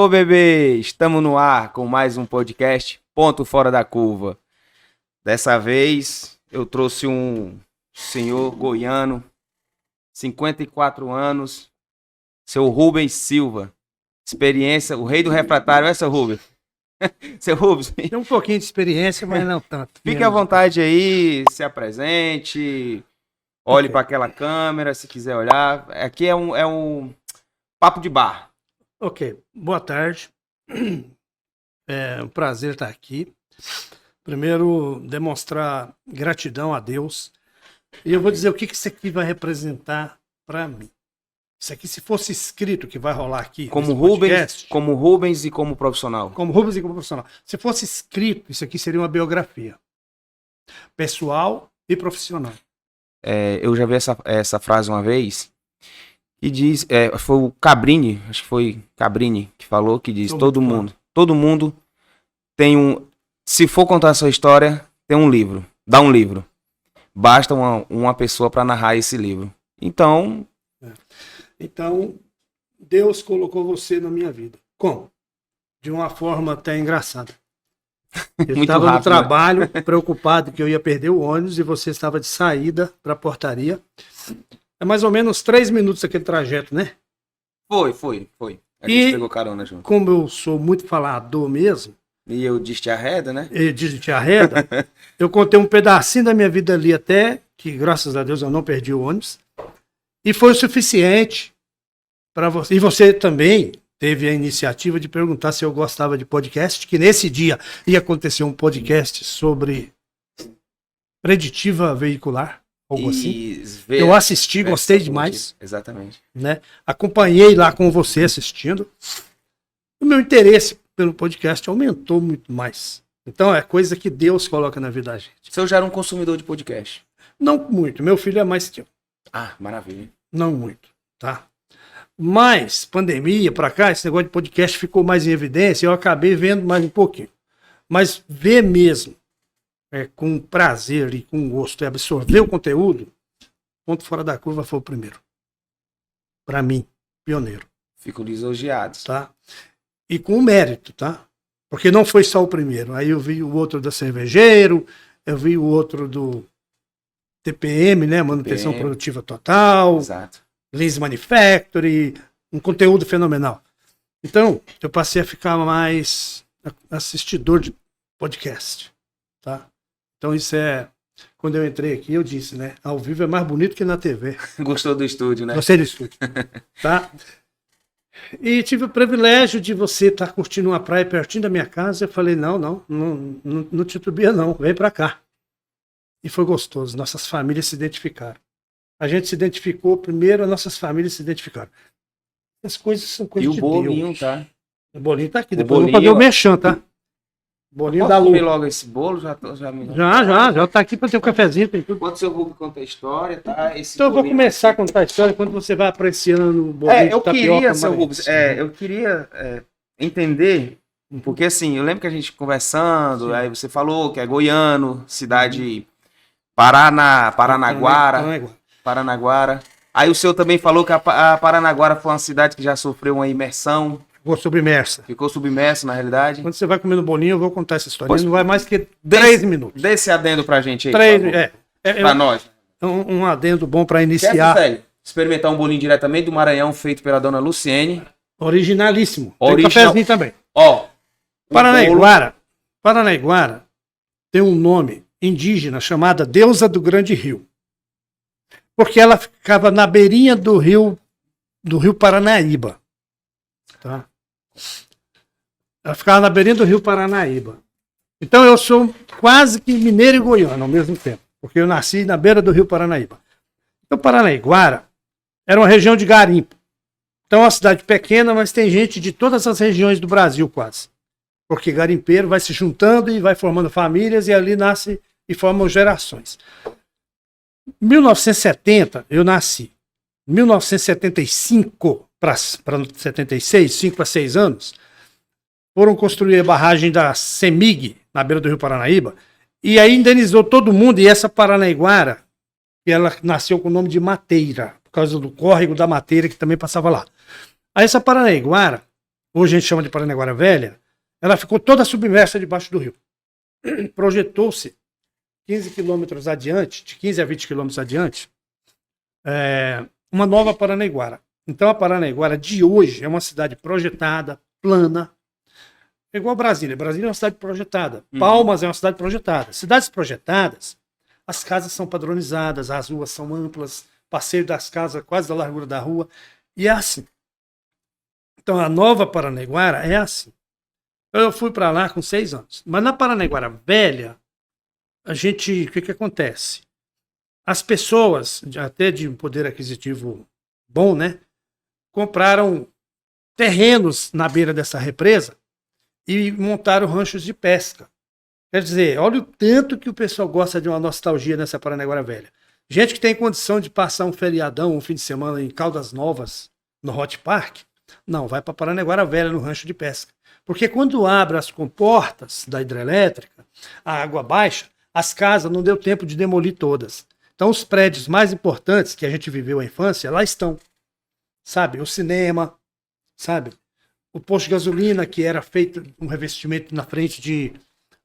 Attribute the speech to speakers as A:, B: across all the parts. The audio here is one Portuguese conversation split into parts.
A: Alô, bebê! Estamos no ar com mais um podcast Ponto Fora da Curva. Dessa vez eu trouxe um senhor goiano, 54 anos, seu Rubens Silva. Experiência, o rei do refratário. Seu Rubens. Seu Rubens.
B: Tem um pouquinho de experiência, mas não tanto.
A: Fique à vontade aí, se apresente, olhe para aquela câmera se quiser olhar. Aqui é um papo de bar.
B: Ok, boa tarde. É um prazer estar aqui. Primeiro, demonstrar gratidão a Deus. E eu vou dizer o que isso aqui vai representar para mim. Isso aqui, se fosse escrito, que vai rolar aqui.
A: Como Rubens e como profissional.
B: Como Rubens e como profissional. Se fosse escrito, isso aqui seria uma biografia. Pessoal e profissional.
A: Eu já vi essa frase uma vez. E diz, foi o Cabrini, acho que foi Cabrini que falou, que diz, todo mundo tem se for contar a sua história, tem um livro, dá um livro. Basta uma pessoa para narrar esse livro. Então,
B: Deus colocou você na minha vida. Como? De uma forma até engraçada. Eu estava no trabalho, né? Preocupado que eu ia perder o ônibus e você estava de saída para a portaria. É mais ou menos 3 minutos aquele trajeto, né?
A: Foi. A gente pegou carona junto.
B: Como eu sou muito falador mesmo.
A: E eu disse te arreda, né?
B: Eu contei um pedacinho da minha vida ali até, que graças a Deus eu não perdi o ônibus. E foi o suficiente para você. E você também teve a iniciativa de perguntar se eu gostava de podcast, que nesse dia ia acontecer um podcast sobre preditiva veicular. Algo assim. Eu assisti, gostei demais.
A: Exatamente.
B: Né? Acompanhei lá com você assistindo. O meu interesse pelo podcast aumentou muito mais. Então é coisa que Deus coloca na vida da gente.
A: Você já era um consumidor de podcast?
B: Não muito. Meu filho é mais que eu.
A: Ah, maravilha.
B: Não muito, tá? Mas, pandemia pra cá, esse negócio de podcast ficou mais em evidência. Eu acabei vendo mais um pouquinho. Mas ver mesmo, com prazer e com gosto, e absorver o conteúdo, Ponto Fora da Curva foi o primeiro. Para mim, pioneiro.
A: Fico lisonjeado.
B: Tá? E com mérito, tá? Porque não foi só o primeiro. Aí eu vi o outro da Cervejeiro, eu vi o outro do TPM, né? Manutenção Produtiva Total.
A: Exato.
B: Lean Manufacturing, um conteúdo fenomenal. Então, eu passei a ficar mais assistidor de podcast, tá? Então isso quando eu entrei aqui, eu disse, né? Ao vivo é mais bonito que na TV.
A: Gostou do estúdio, né?
B: Gostei do estúdio, tá? E tive o privilégio de você estar curtindo uma praia pertinho da minha casa. Eu falei, não titubia não, vem pra cá. E foi gostoso, nossas famílias se identificaram. A gente se identificou primeiro, as nossas famílias se identificaram. As coisas são coisas de Deus.
A: E o bolinho, tá?
B: O bolinho tá aqui, depois eu vou fazer o mexão, tá? Bolinho da Lu.
A: Comer logo esse bolo? Já
B: tá aqui para ter um cafezinho, tem tudo.
A: Enquanto o seu Rubens conta a história, tá?
B: Então eu vou começar a contar a história quando você vai apreciando o bolinho
A: eu queria, seu Rubens, eu queria entender, porque assim, eu lembro que a gente conversando, aí você falou que é goiano, cidade Paranaguara. Aí o senhor também falou que a Paranaguara foi uma cidade que já sofreu uma imersão. Ficou submersa, na realidade.
B: Quando você vai comendo bolinho, eu vou contar essa história. Não vai mais que 3 minutos.
A: Dê esse adendo pra gente aí.
B: Pra nós. Um adendo bom pra iniciar.
A: Experimentar um bolinho diretamente do Maranhão, feito pela dona Luciene.
B: Originalíssimo. Tem cafezinho também.
A: Ó.
B: Paranaiguara tem um nome indígena chamada Deusa do Grande Rio. Porque ela ficava na beirinha do rio Paranaíba. Tá? Ela ficava na beirinha do rio Paranaíba. Então eu sou quase que mineiro e goiano ao mesmo tempo, porque eu nasci na beira do rio Paranaíba. Então Paranaiguara era uma região de garimpo. Então é uma cidade pequena, mas tem gente de todas as regiões do Brasil quase. Porque garimpeiro vai se juntando e vai formando famílias e ali nasce e formam gerações. Em 1970 eu nasci. Em 1975 para 76, 5 a 6 anos, foram construir a barragem da CEMIG, na beira do rio Paranaíba, e aí indenizou todo mundo, e essa Paranaiguara, que ela nasceu com o nome de Mateira, por causa do córrego da Mateira, que também passava lá. Aí essa Paranaiguara, hoje a gente chama de Paranaguara Velha, ela ficou toda submersa debaixo do rio. Projetou-se 15 quilômetros adiante, de 15 a 20 quilômetros adiante, uma nova Paranaguara. Então a Paranaguara de hoje é uma cidade projetada, plana, é igual a Brasília. Brasília é uma cidade projetada. Palmas é uma cidade projetada. Cidades projetadas, as casas são padronizadas, as ruas são amplas, passeio das casas quase da largura da rua, e é assim. Então a nova Paranaguara é assim. Eu fui para lá com 6 anos. Mas na Paranaguara Velha, o que acontece? As pessoas, até de um poder aquisitivo bom, né, compraram terrenos na beira dessa represa e montaram ranchos de pesca. Quer dizer, olha o tanto que o pessoal gosta de uma nostalgia nessa Paranaguara Velha. Gente que tem condição de passar um feriadão, um fim de semana em Caldas Novas, no Hot Park, não, vai para Paranaguara Velha, no rancho de pesca. Porque quando abre as comportas da hidrelétrica, a água baixa, as casas não deu tempo de demolir todas. Então os prédios mais importantes que a gente viveu a infância, lá estão. Sabe? O cinema, sabe? O posto de gasolina, que era feito um revestimento na frente de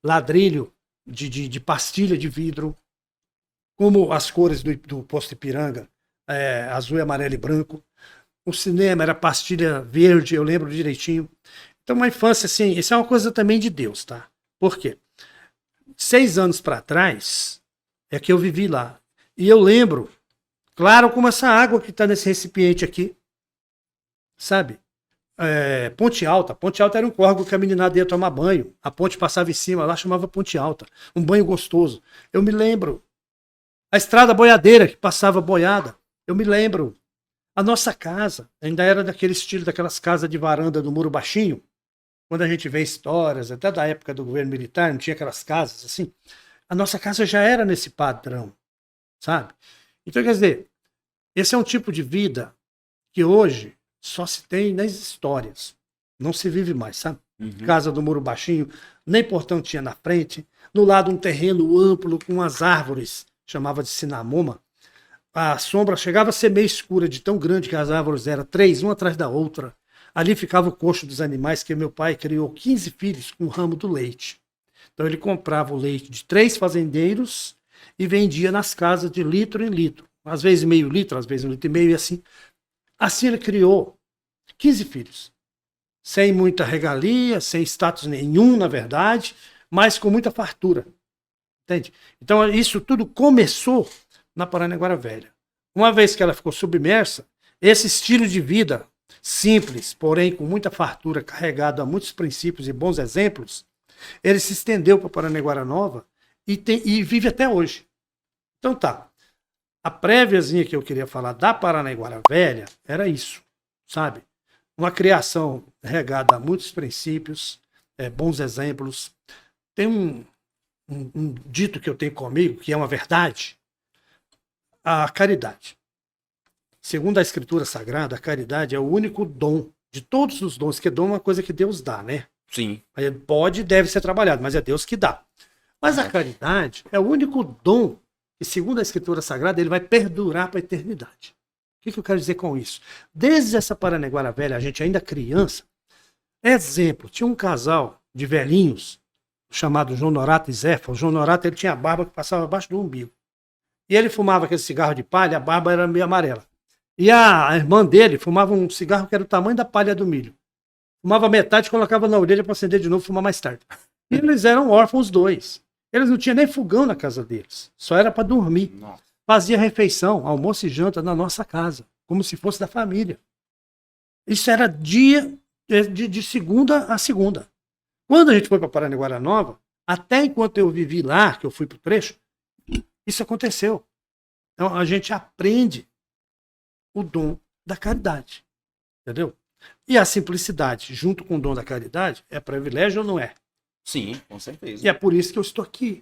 B: ladrilho, de pastilha de vidro, como as cores do posto Ipiranga, azul, amarelo e branco. O cinema era pastilha verde, eu lembro direitinho. Então, uma infância, assim, isso é uma coisa também de Deus, tá? Por quê? 6 anos para trás é que eu vivi lá. E eu lembro, claro, como essa água que está nesse recipiente aqui, sabe? Ponte Alta. Ponte Alta era um córrego que a meninada ia tomar banho. A ponte passava em cima, lá chamava Ponte Alta. Um banho gostoso. Eu me lembro. A estrada boiadeira, que passava boiada. Eu me lembro. A nossa casa ainda era daquele estilo, daquelas casas de varanda do muro baixinho. Quando a gente vê histórias, até da época do governo militar, não tinha aquelas casas assim. A nossa casa já era nesse padrão, sabe? Então, quer dizer, esse é um tipo de vida que hoje só se tem nas histórias. Não se vive mais, sabe? Casa do muro baixinho, nem portão tinha na frente. No lado um terreno amplo com umas árvores, chamava de cinamoma. A sombra chegava a ser meio escura, de tão grande que as árvores eram, 3, uma atrás da outra. Ali ficava o coxo dos animais, que meu pai criou 15 filhos com o ramo do leite. Então ele comprava o leite de 3 fazendeiros e vendia nas casas de litro em litro. Às vezes meio litro, às vezes 1,5 litro, e assim. Assim ele criou 15 filhos. Sem muita regalia, sem status nenhum, na verdade, mas com muita fartura. Entende? Então isso tudo começou na Paranaguara Velha. Uma vez que ela ficou submersa, esse estilo de vida simples, porém com muita fartura, carregado a muitos princípios e bons exemplos, ele se estendeu para Paranaguara Nova e vive até hoje. Então tá. A préviazinha que eu queria falar da Paranaguara Velha era isso, sabe? Uma criação regada a muitos princípios, bons exemplos. Tem um dito que eu tenho comigo, que é uma verdade, a caridade. Segundo a Escritura Sagrada, a caridade é o único dom de todos os dons, que dom é uma coisa que Deus dá, né?
A: Sim.
B: Pode e deve ser trabalhado, mas é Deus que dá. Mas a caridade é o único dom que, segundo a Escritura Sagrada, ele vai perdurar para a eternidade. O que eu quero dizer com isso? Desde essa Paranaguara Velha, a gente ainda criança, exemplo, tinha um casal de velhinhos, chamado João Norato e Zefa. O João Norato, ele tinha a barba que passava abaixo do umbigo. E ele fumava aquele cigarro de palha, a barba era meio amarela. E a irmã dele fumava um cigarro que era o tamanho da palha do milho. Fumava metade, colocava na orelha para acender de novo e fumar mais tarde. E eles eram órfãos os dois. Eles não tinham nem fogão na casa deles. Só era para dormir. Nossa. Fazia refeição, almoço e janta na nossa casa, como se fosse da família. Isso era dia de segunda a segunda. Quando a gente foi para Paranaguara Nova, até enquanto eu vivi lá, que eu fui para o trecho, isso aconteceu. Então a gente aprende o dom da caridade. Entendeu? E a simplicidade, junto com o dom da caridade, é privilégio ou não é?
A: Sim, com certeza.
B: E é por isso que eu estou aqui.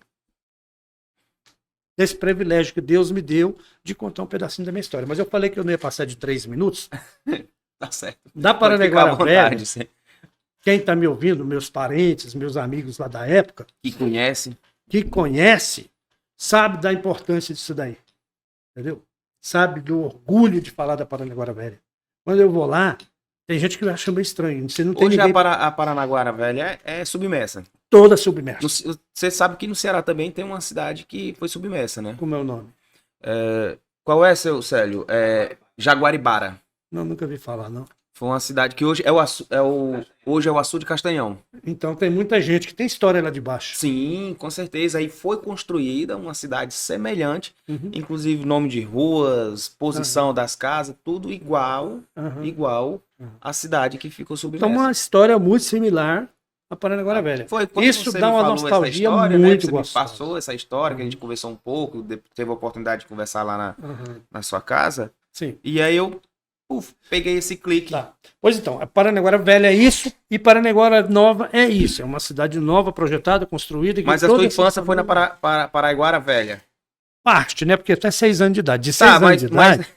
B: Esse privilégio que Deus me deu de contar um pedacinho da minha história. Mas eu falei que eu não ia passar de 3 minutos.
A: Tá certo.
B: Da Paranaguara Velha, quem está me ouvindo, meus parentes, meus amigos lá da época, que conhece, sabe da importância disso daí. Entendeu? Sabe do orgulho de falar da Paranaguara Velha. Quando eu vou lá, Tem gente que acha meio estranho. Você não tem
A: Hoje
B: ninguém
A: a Paranaguara Velha é submersa.
B: toda submersa.
A: Você sabe que no Ceará também tem uma cidade que foi submersa, né?
B: Como é o nome?
A: Qual é, seu Célio? Jaguaribara.
B: Não, nunca vi falar, não.
A: Foi uma cidade que hoje hoje é o Açu de Castanhão.
B: Então tem muita gente que tem história lá de baixo.
A: Sim, com certeza. Aí foi construída uma cidade semelhante,
B: Uhum.
A: inclusive nome de ruas, posição das casas, tudo igual,
B: Uhum.
A: igual à cidade que ficou
B: Então
A: submersa.
B: uma história muito similar a Paranaguara Velha.
A: Foi quando
B: Isso
A: você
B: dá
A: me
B: uma
A: falou essa
B: nostalgia
A: história, né?
B: muito
A: Você me
B: gostosa.
A: passou essa história, que a gente conversou um pouco, teve a oportunidade de conversar lá
B: Uhum.
A: na sua casa.
B: Sim.
A: E aí eu peguei esse clique.
B: Tá. Pois então, a Paranaguara Velha é isso e Paranaguara Nova é isso. É uma cidade nova, projetada, construída.
A: Mas a sua infância foi na Paraiguara Velha.
B: Parte, né? Porque até 6 anos de idade. De 6 anos de idade.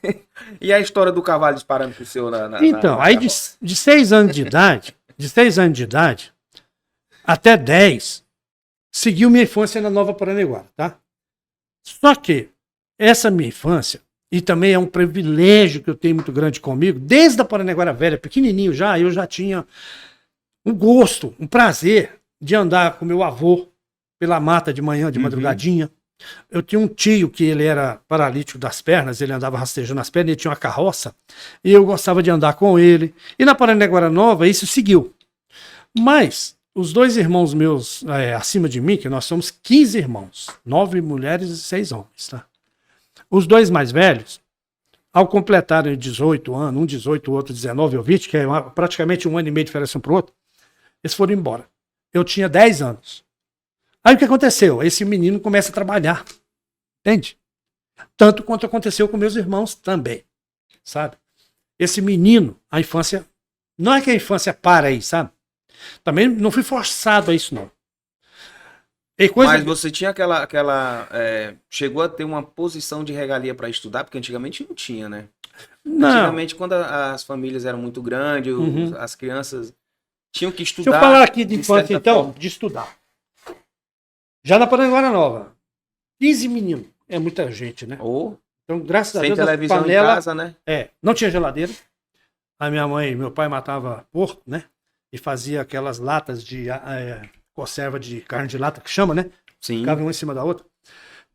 A: E a história do cavalo disparando pro seu
B: Então, aí de 6 anos de idade, até 10, seguiu minha infância na Nova Paranaguara, tá? Só que essa minha infância, e também é um privilégio que eu tenho muito grande comigo, desde a Paranaguara Velha, pequenininho já, eu já tinha um gosto, um prazer de andar com meu avô pela mata de manhã, de madrugadinha. Eu tinha um tio que ele era paralítico das pernas, ele andava rastejando as pernas, ele tinha uma carroça, e eu gostava de andar com ele. E na Paranaguara Nova isso seguiu. Mas os 2 irmãos meus acima de mim, que nós somos 15 irmãos, 9 mulheres e 6 homens, tá? Os 2 mais velhos, ao completarem 18 anos, um 18, o outro 19 ou 20, que é praticamente 1 ano e meio de diferença um para o outro, eles foram embora. Eu tinha 10 anos. Aí o que aconteceu? Esse menino começa a trabalhar, entende? Tanto quanto aconteceu com meus irmãos também, sabe? Esse menino, a infância, não é que a infância para aí, sabe? Também não fui forçado a isso, não.
A: Mas você tinha chegou a ter uma posição de regalia para estudar, porque antigamente não tinha, né?
B: Não.
A: Antigamente, quando as famílias eram muito grandes, as crianças tinham que estudar.
B: Deixa eu falar aqui de infância, então, de estudar. Já na Paranaguara Nova, 15 meninos. É muita gente, né? Então, graças a Deus,
A: sem televisão em casa, né?
B: Não tinha geladeira. A minha mãe e meu pai matava porco, né? E fazia aquelas latas de conserva de carne de lata, que chama, né?
A: Sim.
B: Ficava uma em cima da outra.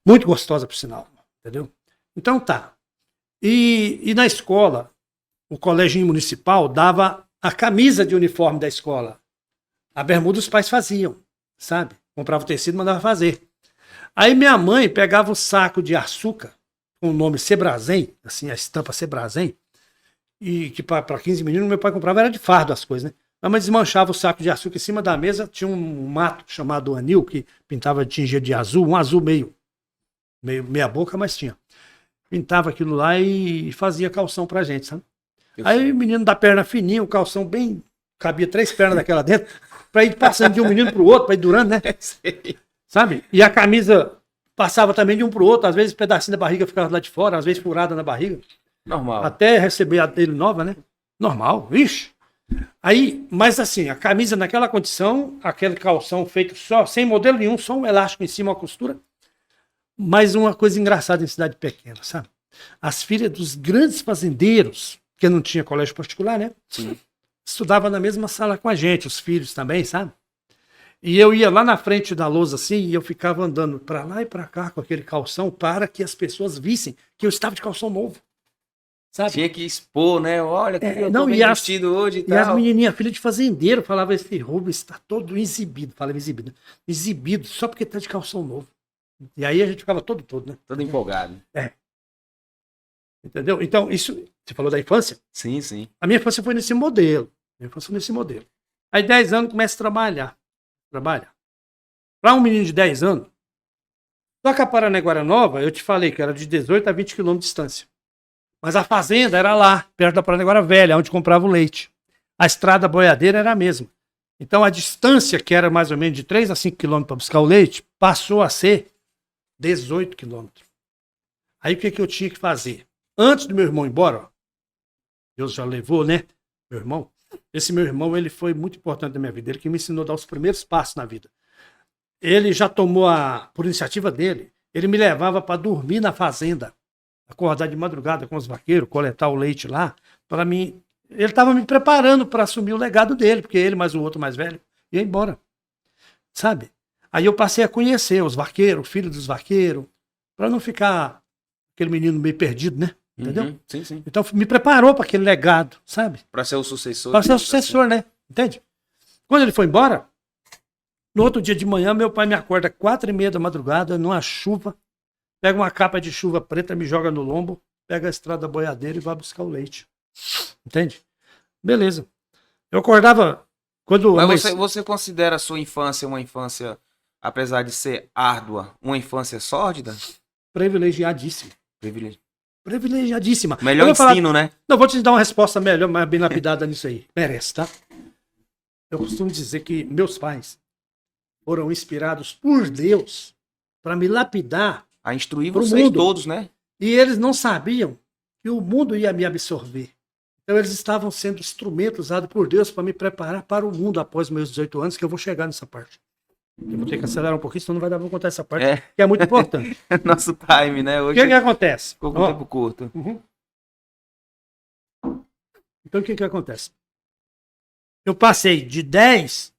B: Muito gostosa, por sinal. Entendeu? Então tá. E na escola, o colégio municipal dava a camisa de uniforme da escola. A bermuda os pais faziam, sabe? Comprava o tecido e mandava fazer. Aí minha mãe pegava o saco de açúcar, com o nome Sebrazen, assim, a estampa Sebrazen, e que para 15 meninos meu pai comprava, era de fardo as coisas, né? A mãe desmanchava o saco de açúcar em cima da mesa, tinha um mato chamado anil, que pintava, tingia de azul, um azul meia boca, mas tinha. Pintava aquilo lá e fazia calção pra gente, sabe? Aí o menino da perna fininha, o calção bem, cabia 3 pernas daquela dentro, pra ir passando de um menino pro outro, pra ir durando, né? Sabe? E a camisa passava também de um pro outro, às vezes um pedacinho da barriga ficava lá de fora, às vezes furada na barriga.
A: Normal.
B: Até receber a dele nova, né? Normal, vixe. Aí, mas assim, a camisa naquela condição, aquele calção feito só, sem modelo nenhum, só um elástico em cima, uma costura. Mas uma coisa engraçada em cidade pequena, sabe? As filhas dos grandes fazendeiros, que não tinha colégio particular, né?
A: Sim.
B: Estudavam na mesma sala com a gente, os filhos também, sabe? E eu ia lá na frente da lousa assim, e eu ficava andando para lá e para cá com aquele calção para que as pessoas vissem que eu estava de calção novo. Sabe?
A: Tinha que expor, né? Olha, que eu tô
B: não,
A: bem vestido hoje e tal.
B: E as menininhas, filha de fazendeiro, falava, esse Rubens está todo exibido. Falava exibido. Exibido só porque tá de calção novo. E aí a gente ficava todo, né?
A: Todo empolgado.
B: Entendeu? Então, isso, você falou da infância?
A: Sim, sim.
B: A minha infância foi nesse modelo. Aí 10 anos começa a trabalhar. Para um menino de 10 anos, só que a Paranaguara Nova, eu te falei que era de 18 a 20 quilômetros de distância. Mas a fazenda era lá, perto da Paranaguara Velha, onde comprava o leite. A estrada boiadeira era a mesma. Então a distância, que era mais ou menos de 3 a 5 quilômetros para buscar o leite, passou a ser 18 quilômetros. Aí o que eu tinha que fazer? Antes do meu irmão ir embora, ó, Deus já levou, né? Meu irmão. Esse meu irmão, ele foi muito importante na minha vida. Ele que me ensinou a dar os primeiros passos na vida. Ele já tomou por iniciativa dele, ele me levava para dormir na fazenda. Acordar de madrugada com os vaqueiros, coletar o leite lá, para mim Ele estava me preparando para assumir o legado dele, porque ele mais o outro mais velho ia embora, sabe? Aí eu passei a conhecer os vaqueiros, o filho dos vaqueiros, para não ficar aquele menino meio perdido, né? Entendeu?
A: Sim, sim.
B: Então me preparou para aquele legado, sabe?
A: Para ser o sucessor.
B: Para ser o sucessor, né? Entende? Quando ele foi embora, no outro dia de manhã, meu pai me acorda 4h30 da madrugada, numa chuva, pega uma capa de chuva preta, me joga no lombo, pega a estrada boiadeira e vai buscar o leite. Entende? Beleza. Eu acordava quando...
A: Mas você considera a sua infância uma infância, apesar de ser árdua, uma infância sórdida?
B: Privilegiadíssima. Privilegiadíssima.
A: Melhor ensino, né?
B: Não, vou te dar uma resposta melhor, mais bem lapidada nisso aí. Merece, tá? Eu costumo dizer que meus pais foram inspirados por Deus para me lapidar.
A: A instruir vocês todos, né?
B: E eles não sabiam que o mundo ia me absorver. Então eles estavam sendo instrumento usado por Deus para me preparar para o mundo após meus 18 anos, que eu vou chegar nessa parte. Eu vou ter que acelerar um pouquinho, senão não vai dar para contar essa parte, que é muito importante.
A: Nosso time, né?
B: Hoje o que acontece?
A: Ficou com tempo curto.
B: Então o que acontece? Eu passei de 10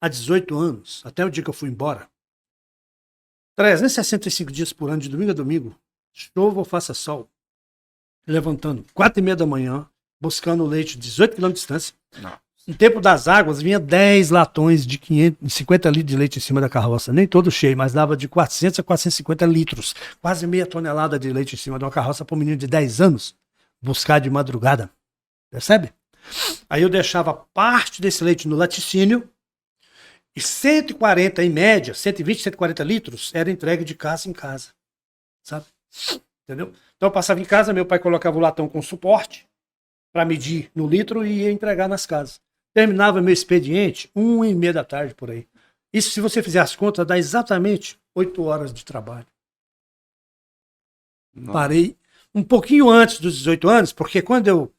B: a 18 anos, até o dia que eu fui embora, 365 dias por ano, de domingo a domingo, chova ou faça sol, levantando 4h30 da manhã, buscando leite 18 km de distância.
A: Não.
B: No tempo das águas, vinha 10 latões de 550 litros de leite em cima da carroça. Nem todo cheio, mas dava de 400 a 450 litros. Quase meia tonelada de leite em cima de uma carroça para um menino de 10 anos buscar de madrugada. Percebe? Aí eu deixava parte desse leite no laticínio e 140 em média, 120, 140 litros era entregue de casa em casa. Sabe? Entendeu? Então eu passava em casa, meu pai colocava o latão com suporte para medir no litro e ia entregar nas casas. Terminava meu expediente 1h30 da tarde por aí. Isso, se você fizer as contas, dá exatamente 8 horas de trabalho. Nossa. Parei um pouquinho antes dos 18 anos, porque quando eu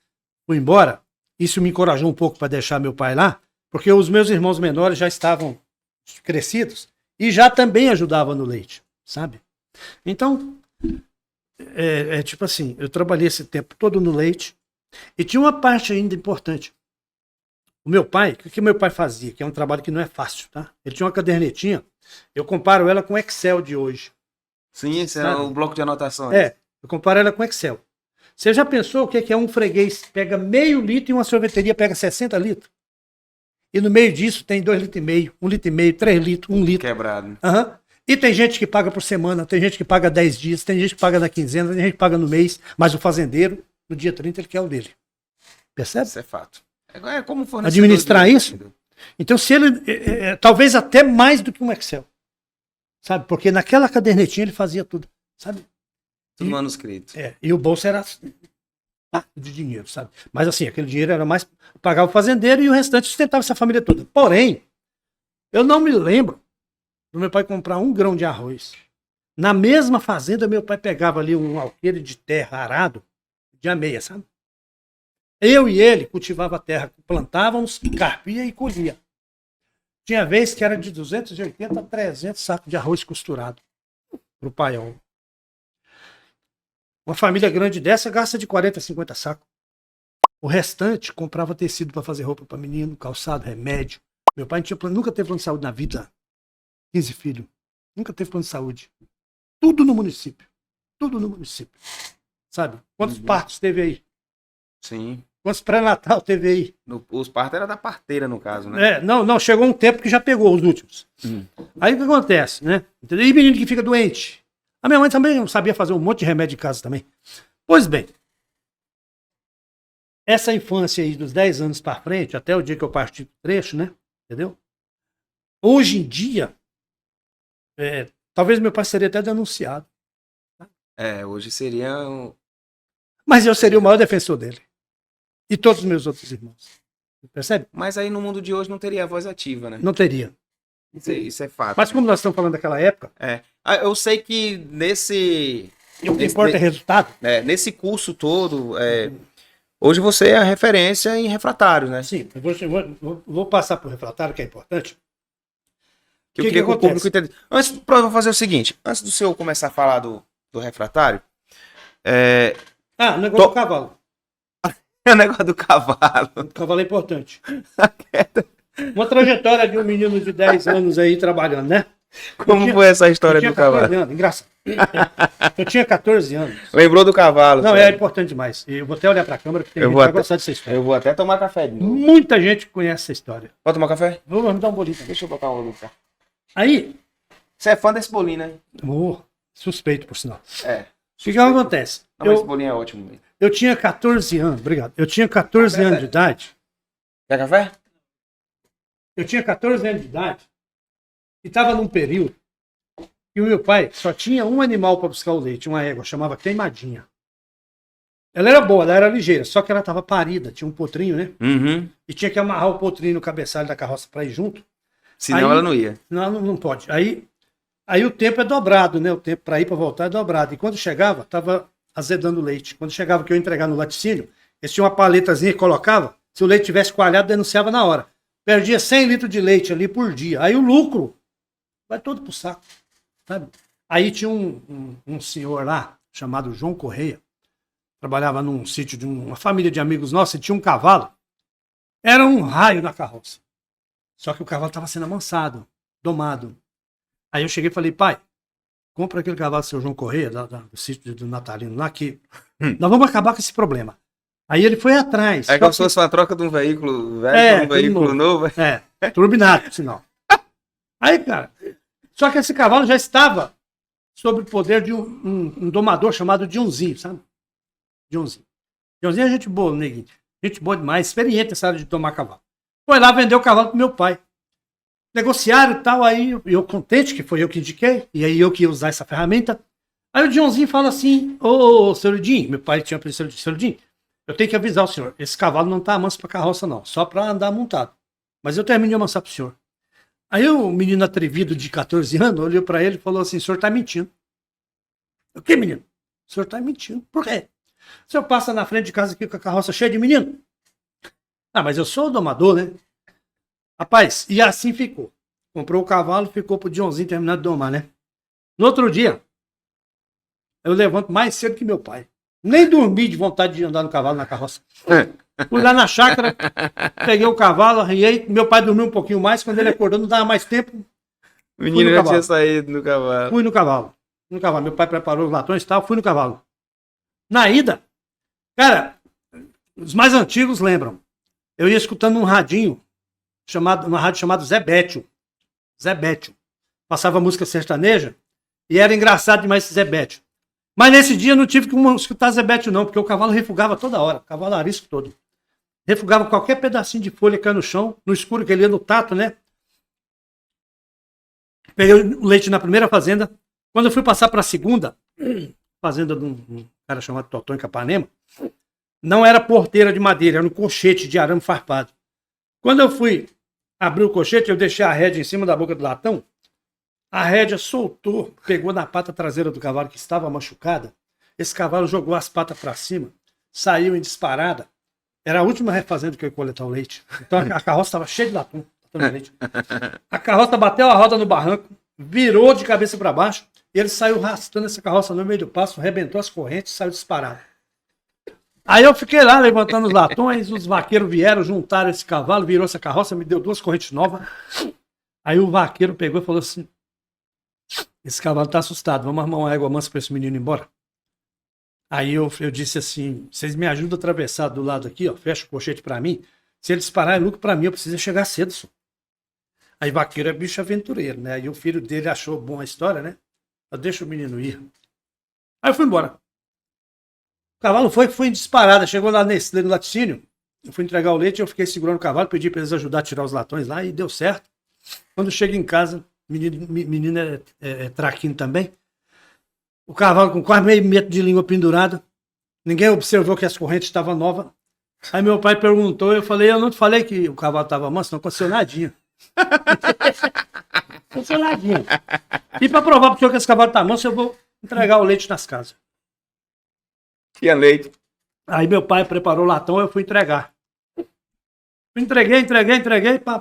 B: fui embora, isso me encorajou um pouco para deixar meu pai lá, porque os meus irmãos menores já estavam crescidos e já também ajudavam no leite, sabe? Então, tipo assim, eu trabalhei esse tempo todo no leite e tinha uma parte ainda importante. O meu pai, o que meu pai fazia? Que é um trabalho que não é fácil, tá? Ele tinha uma cadernetinha, eu comparo ela com o Excel de hoje.
A: Sim, esse é o bloco de anotações.
B: Eu comparo ela com o Excel. Você já pensou o que é um freguês? Pega meio litro e uma sorveteria pega 60 litros? E no meio disso tem 2,5 litros, 1,5 litro, 3 litros, 1 litro.
A: Quebrado.
B: E tem gente que paga por semana, tem gente que paga 10 dias, tem gente que paga na quinzena, tem gente que paga no mês, mas o fazendeiro, no dia 30, ele quer o dele. Percebe?
A: Isso é fato. É como fornecedor
B: administrar isso. Então, se ele. Talvez até mais do que um Excel. Sabe? Porque naquela cadernetinha ele fazia tudo. Sabe?
A: Tudo manuscrito.
B: E o bolso era de dinheiro, sabe? Mas assim, aquele dinheiro era mais. Pagava o fazendeiro e o restante sustentava essa família toda. Porém, eu não me lembro do meu pai comprar 1 grão de arroz. Na mesma fazenda, meu pai pegava ali um alqueire de terra arado de ameia, sabe? Eu e ele cultivava a terra, plantávamos, carpia e colhia. Tinha vez que era de 280 a 300 sacos de arroz costurado pro paiol. Uma família grande dessa gasta de 40 a 50 sacos. O restante comprava tecido para fazer roupa para menino, calçado, remédio. Meu pai nunca teve plano de saúde na vida. 15 filhos. Nunca teve plano de saúde. Tudo no município. Tudo no município. Sabe? Quantos partos teve aí?
A: Sim.
B: Quantos pré-natal teve aí?
A: Os partos eram da parteira, no caso, né?
B: Não, chegou um tempo que já pegou os últimos. Aí o que acontece, né? Entendeu? E menino que fica doente. A minha mãe também sabia fazer um monte de remédio em casa também. Pois bem, essa infância aí dos 10 anos para frente, até o dia que eu parti do trecho, né? Entendeu? Hoje em dia, talvez meu pai seria até denunciado.
A: Hoje seria...
B: Mas eu seria o maior defensor dele. E todos os meus outros irmãos. Percebe?
A: Mas aí no mundo de hoje não teria a voz ativa, né?
B: Não teria.
A: Isso é fato.
B: Mas como nós estamos falando daquela época...
A: Eu sei que nesse...
B: O que importa é resultado.
A: Nesse curso todo, hoje você é a referência em refratário, né?
B: Sim, eu vou passar para o refratário, que é importante.
A: Eu queria que o público entenda. Vou fazer o seguinte. Antes do senhor começar a falar do refratário...
B: negócio do cavalo.
A: É o negócio do cavalo.
B: O cavalo é importante. Uma trajetória de um menino de 10 anos aí trabalhando, né?
A: Como foi essa história do cavalo?
B: Anos, engraçado. Eu tinha 14 anos.
A: Lembrou do cavalo?
B: Não, é importante demais. Eu vou até olhar para a câmera, porque tem gente que vai gostar dessa história.
A: Eu vou até tomar café de novo.
B: Muita gente conhece essa história.
A: Pode tomar café?
B: Vamos dar um bolinho também.
A: Deixa eu botar um bolinho.
B: Aí...
A: Você é fã desse bolinho, né?
B: Suspeito, por sinal.
A: É.
B: O que acontece?
A: Não, mas esse bolinho é ótimo mesmo.
B: Eu tinha 14 anos, obrigado. Eu tinha 14 anos de idade.
A: Quer café?
B: Eu tinha 14 anos de idade e estava num período que o meu pai só tinha um animal para buscar o leite, uma égua, chamava Queimadinha. Ela era boa, ela era ligeira, só que ela estava parida, tinha um potrinho, né?
A: Uhum.
B: E tinha que amarrar o potrinho no cabeçalho da carroça para ir junto.
A: Senão ela não ia.
B: Não pode. Aí o tempo é dobrado, né? O tempo para ir para voltar é dobrado. E quando chegava, estava azedando o leite. Quando chegava que eu ia entregar no laticínio, eles tinham uma paletazinha que colocava, se o leite tivesse coalhado, denunciava na hora. Perdia 100 litros de leite ali por dia. Aí o lucro vai todo pro saco, sabe? Aí tinha um senhor lá, chamado João Correia, trabalhava num sítio de uma família de amigos nossos, e tinha um cavalo. Era um raio na carroça. Só que o cavalo estava sendo amansado, domado. Aí eu cheguei e falei, pai, compra aquele cavalo do seu João Correia, do sítio do Natalino lá, que nós vamos acabar com esse problema. Aí ele foi atrás.
A: É como se fosse uma troca de um veículo velho por um veículo novo.
B: Turbinado, sinal. Aí, cara, só que esse cavalo já estava sob o poder de um domador chamado Dionzinho, sabe? Dionzinho é gente boa, neguinho. Gente boa demais, experiente nessa área de tomar cavalo. Foi lá vender o cavalo pro meu pai. Negociaram e tal, aí eu contente que foi eu que indiquei, e aí eu que ia usar essa ferramenta. Aí o Dionzinho fala assim, ô, seu Ludinho, meu pai tinha apelido de seu Ludinho, eu tenho que avisar o senhor, esse cavalo não tá manso pra carroça não, só pra andar montado. Mas eu termino de amansar pro senhor. Aí o menino atrevido de 14 anos olhou pra ele e falou assim, o senhor tá mentindo. O que, menino? O senhor tá mentindo. Por quê? O senhor passa na frente de casa aqui com a carroça cheia de menino? Ah, mas eu sou o domador, né? Rapaz, e assim ficou. Comprou o cavalo, ficou pro Dionzinho terminar de domar, né? No outro dia, eu levanto mais cedo que meu pai. Nem dormi de vontade de andar no cavalo, na carroça. Fui lá na chácara, peguei o cavalo, arriei. Meu pai dormiu um pouquinho mais, quando ele acordou, não dava mais tempo.
A: O menino já tinha saído no cavalo.
B: Fui no cavalo. Meu pai preparou os latões e tal, fui no cavalo. Na ida, cara, os mais antigos lembram. Eu ia escutando um radinho, uma rádio chamada Zé Bétio. Zé Bétio. Passava música sertaneja e era engraçado demais esse Zé Bétio. Mas nesse dia eu não tive que escutar Zé Bétio não, porque o cavalo refugava toda hora, o cavalo arisco todo. Refugava qualquer pedacinho de folha que caiu no chão, no escuro que ele ia no tato, né? Peguei o leite na primeira fazenda. Quando eu fui passar para a segunda, fazenda de um cara chamado Totó em Capanema, não era porteira de madeira, era um colchete de arame farpado. Quando eu fui abrir o colchete, eu deixei a rédea em cima da boca do latão, a rédea soltou, pegou na pata traseira do cavalo que estava machucada, esse cavalo jogou as patas para cima, saiu em disparada, era a última refazenda que eu ia coletar o leite, então a carroça estava cheia de latão, leite. A carroça bateu a roda no barranco, virou de cabeça para baixo, e ele saiu arrastando essa carroça no meio do passo, arrebentou as correntes e saiu disparado. Aí eu fiquei lá levantando os latões, os vaqueiros vieram, juntaram esse cavalo, virou essa carroça, me deu 2 correntes novas. Aí o vaqueiro pegou e falou assim, esse cavalo tá assustado, vamos armar uma égua mansa para esse menino ir embora? Aí eu disse assim, vocês me ajudam a atravessar do lado aqui, ó, fecha o colchete para mim, se ele disparar é lucro para mim, eu preciso chegar cedo. Só. Aí vaqueiro é bicho aventureiro, né? Aí o filho dele achou bom a história, né? Deixa o menino ir. Aí eu fui embora. O cavalo foi em disparada, chegou lá no laticínio, eu fui entregar o leite, eu fiquei segurando o cavalo, pedi para eles ajudar a tirar os latões lá e deu certo. Quando chego em casa, menino é traquino também, o cavalo com quase meio metro de língua pendurada, ninguém observou que as correntes estavam novas. Aí meu pai perguntou, eu não te falei que o cavalo estava manso, não aconteceu nadinha. Aconteceu nadinha. E para provar para o senhor que esse cavalo está manso, eu vou entregar o leite nas casas.
A: Tinha leite.
B: Aí meu pai preparou o latão, eu fui entregar. Entreguei, pá.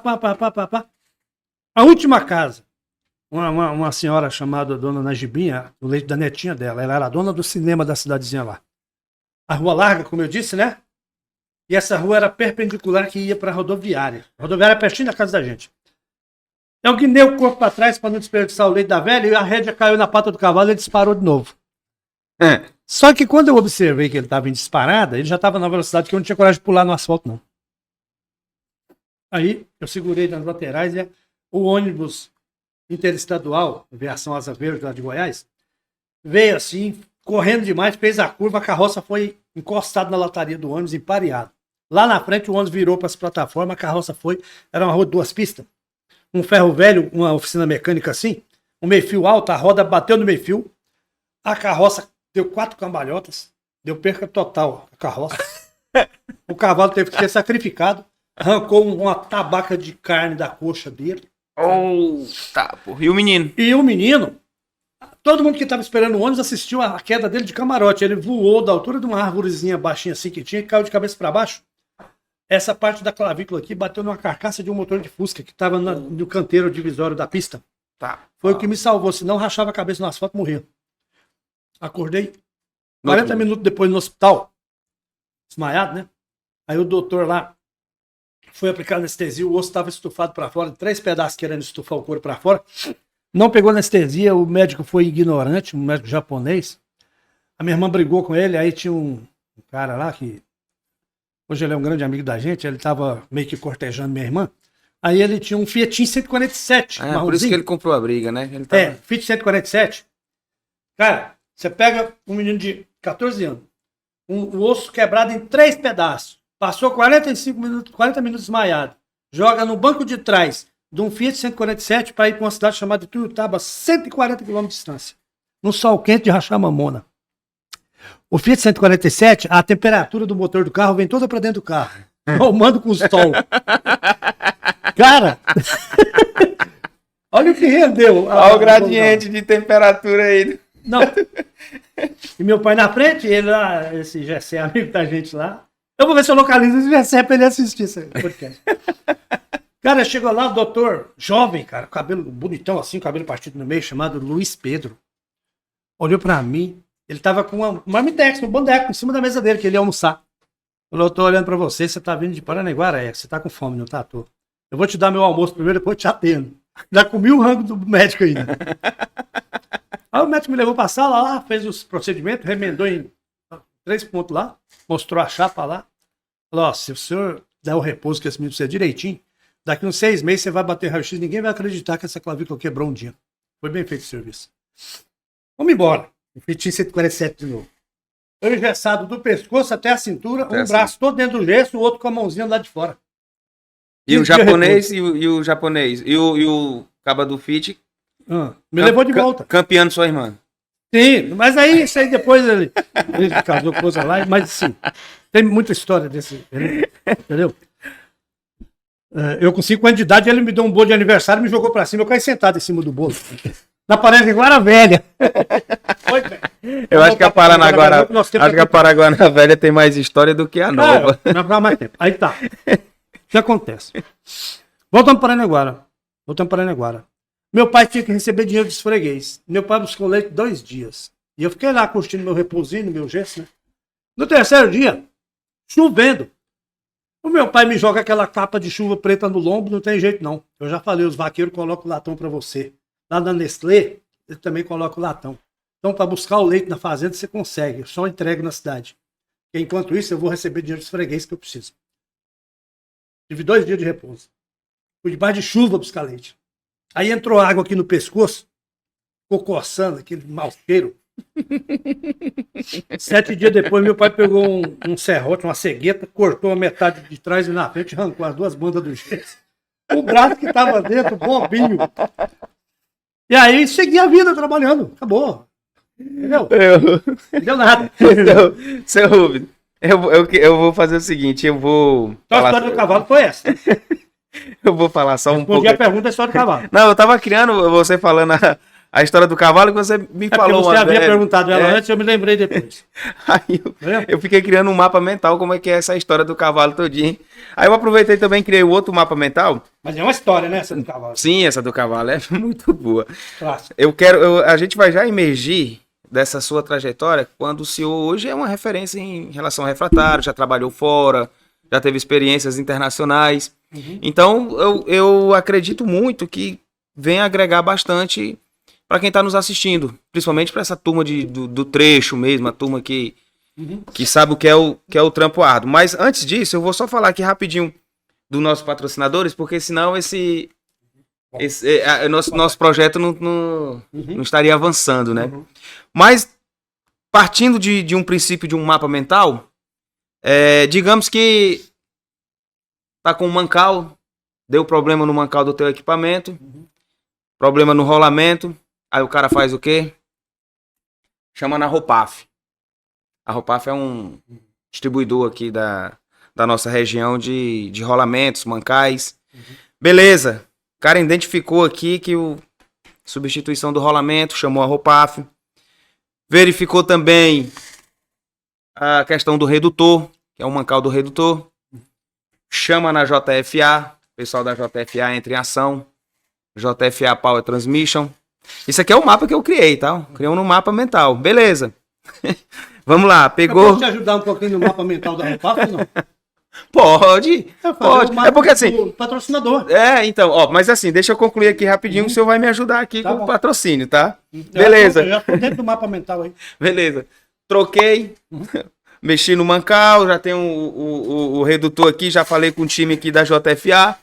B: A última casa, uma senhora chamada Dona Najibinha, o leite da netinha dela, ela era a dona do cinema da cidadezinha lá. A rua larga, como eu disse, né? E essa rua era perpendicular que ia para a rodoviária. A rodoviária era pertinho da casa da gente. Eu guinei o corpo para trás para não desperdiçar o leite da velha e a rédea caiu na pata do cavalo e ele disparou de novo. Só que quando eu observei que ele estava em disparada, ele já estava na velocidade que eu não tinha coragem de pular no asfalto, não. Aí eu segurei nas laterais e o ônibus interestadual, aviação Asa Verde lá de Goiás, veio assim, correndo demais, fez a curva, a carroça foi encostada na lataria do ônibus, empareado. Lá na frente o ônibus virou para as plataformas, a carroça foi, era uma rua de 2 pistas, um ferro velho, uma oficina mecânica assim, um meio-fio alto, a roda bateu no meio-fio, a carroça deu 4 cambalhotas, deu perca total a carroça. O cavalo teve que ser sacrificado, arrancou uma tabaca de carne da coxa dele.
A: Tá, porra. E o menino?
B: E o menino, todo mundo que estava esperando o ônibus assistiu a queda dele de camarote. Ele voou da altura de uma árvorezinha baixinha assim que tinha e caiu de cabeça para baixo. Essa parte da clavícula aqui bateu numa carcaça de um motor de Fusca que estava no canteiro divisório da pista.
A: Tá.
B: Foi o que me salvou, senão rachava a cabeça no asfalto e morria. Acordei 40 minutos depois no hospital, desmaiado, né? Aí o doutor lá foi aplicar anestesia, o osso estava estufado para fora, 3 pedaços querendo estufar o couro para fora. Não pegou anestesia, o médico foi ignorante, um médico japonês. A minha irmã brigou com ele, aí tinha um cara lá que... Hoje ele é um grande amigo da gente, ele estava meio que cortejando minha irmã. Aí ele tinha um Fiatinho 147.
A: Por isso que ele comprou a briga, né? Ele tava...
B: Fiat 147. Cara, você pega um menino de 14 anos, o osso quebrado em 3 pedaços, passou 40 minutos desmaiado, joga no banco de trás de um Fiat 147 para ir para uma cidade chamada Tuiutaba, 140 km de distância, no sol quente de rachar mamona. O Fiat 147, a temperatura do motor do carro vem toda para dentro do carro, tomando com o sol. Cara, olha o que rendeu.
A: Olha o gradiente de temperatura aí.
B: Não. E meu pai na frente, ele lá, esse Gessé, amigo da gente lá. Eu vou ver se eu localizo esse Gessé pra ele assistir esse podcast. Cara, chegou lá o doutor, jovem, cara, cabelo bonitão assim, cabelo partido no meio, chamado Luiz Pedro. Olhou pra mim, ele tava com uma marmitex, um bandeco, em cima da mesa dele, que ele ia almoçar. Falou, eu tô olhando pra você, você tá vindo de Paranaguá, você tá com fome, não tá? Tô. Eu vou te dar meu almoço primeiro, depois eu te atendo. Já comi o rango do médico ainda. Aí o médico me levou pra sala lá, fez os procedimentos, remendou em 3 pontos lá, mostrou a chapa lá. Falou, ó, se o senhor der o repouso que esse menino precisa direitinho, daqui uns 6 meses você vai bater raio-x, ninguém vai acreditar que essa clavícula quebrou um dia. Foi bem feito o serviço. Vamos embora. Eu fiz 147 de novo. Eu engessado do pescoço até a cintura, até braço todo dentro do gesso, o outro com a mãozinha lá de fora.
A: E o japonês e o japonês? E o caba do Fit?
B: Me levou de volta.
A: Campeando sua irmã.
B: Sim, mas aí, isso aí depois ele casou com coisa lá, mas sim, tem muita história desse, entendeu? Eu com 5 anos de idade, ele me deu um bolo de aniversário, me jogou pra cima, eu caí sentado em cima do bolo. Na Paranaguá Velha.
A: Eu acho que a Paranaguá Velha tem mais história do que a nova.
B: Não, mais tempo. Aí tá. O que acontece? Voltamos para Paranaguá. Meu pai tinha que receber dinheiro dos freguês. Meu pai buscou leite 2 dias. E eu fiquei lá curtindo meu repousinho, meu gesso, né? No 3º dia, chovendo. O meu pai me joga aquela capa de chuva preta no lombo, não tem jeito não. Eu já falei, os vaqueiros colocam o latão para você. Lá na Nestlé, ele também coloca o latão. Então, para buscar o leite na fazenda, você consegue. Eu só entrego na cidade. E, enquanto isso, eu vou receber dinheiro dos freguês que eu preciso. Tive 2 dias de repouso. Fui debaixo de chuva buscar leite. Aí entrou água aqui no pescoço, ficou coçando, aquele mau cheiro. 7 dias depois, meu pai pegou um serrote, uma cegueta, cortou a metade de trás e na frente, arrancou as 2 bandas do gesso. O braço que estava dentro, bobinho. E aí, segui a vida trabalhando. Acabou. Entendeu? Não deu nada.
A: Seu Rubens, eu vou fazer o seguinte, eu vou...
B: Então a história do cavalo foi essa.
A: Eu vou falar só um pouco.
B: Respondi a pergunta da história do cavalo.
A: Não, eu tava criando você falando a história do cavalo que você me falou.
B: Você havia perguntado ela antes, eu me lembrei depois.
A: Aí eu fiquei criando um mapa mental, como é que é essa história do cavalo todinho. Aí eu aproveitei também e criei outro mapa mental.
B: Mas é uma história, né, essa do cavalo?
A: Sim, essa do cavalo é muito boa.
B: Clássico.
A: A gente vai já emergir dessa sua trajetória quando o senhor hoje é uma referência em relação ao refratário, já trabalhou fora, já teve experiências internacionais. Então, eu acredito muito que vem agregar bastante para quem está nos assistindo, principalmente para essa turma do trecho mesmo, a turma que sabe o que é o trampo árduo. Mas antes disso, eu vou só falar aqui rapidinho dos nossos patrocinadores, porque senão nosso projeto não estaria avançando, né? Mas, partindo de um princípio de um mapa mental, digamos que tá com um mancal, deu problema no mancal do teu equipamento, problema no rolamento, aí o cara faz o quê? Chama na Ropaf. A Ropaf é um distribuidor aqui da nossa região de rolamentos, mancais. Beleza. O cara identificou aqui que substituição do rolamento, chamou a Ropaf. Verificou também a questão do redutor, que é o mancal do redutor. Chama na JFA, o pessoal da JFA entra em ação. JFA Power Transmission. Isso aqui é o mapa que eu criei, tá? Criei um mapa mental. Beleza. Vamos lá, pegou...
B: Eu posso te ajudar um pouquinho no mapa mental da Ropaf ou não?
A: Pode. É porque assim...
B: Patrocinador.
A: Então, mas assim, deixa eu concluir aqui rapidinho, o senhor vai me ajudar aqui com o patrocínio, tá?
B: Beleza. Eu já tô dentro do mapa mental aí.
A: Beleza. Troquei, mexi no mancal, já tenho o redutor aqui, já falei com o time aqui da JFA.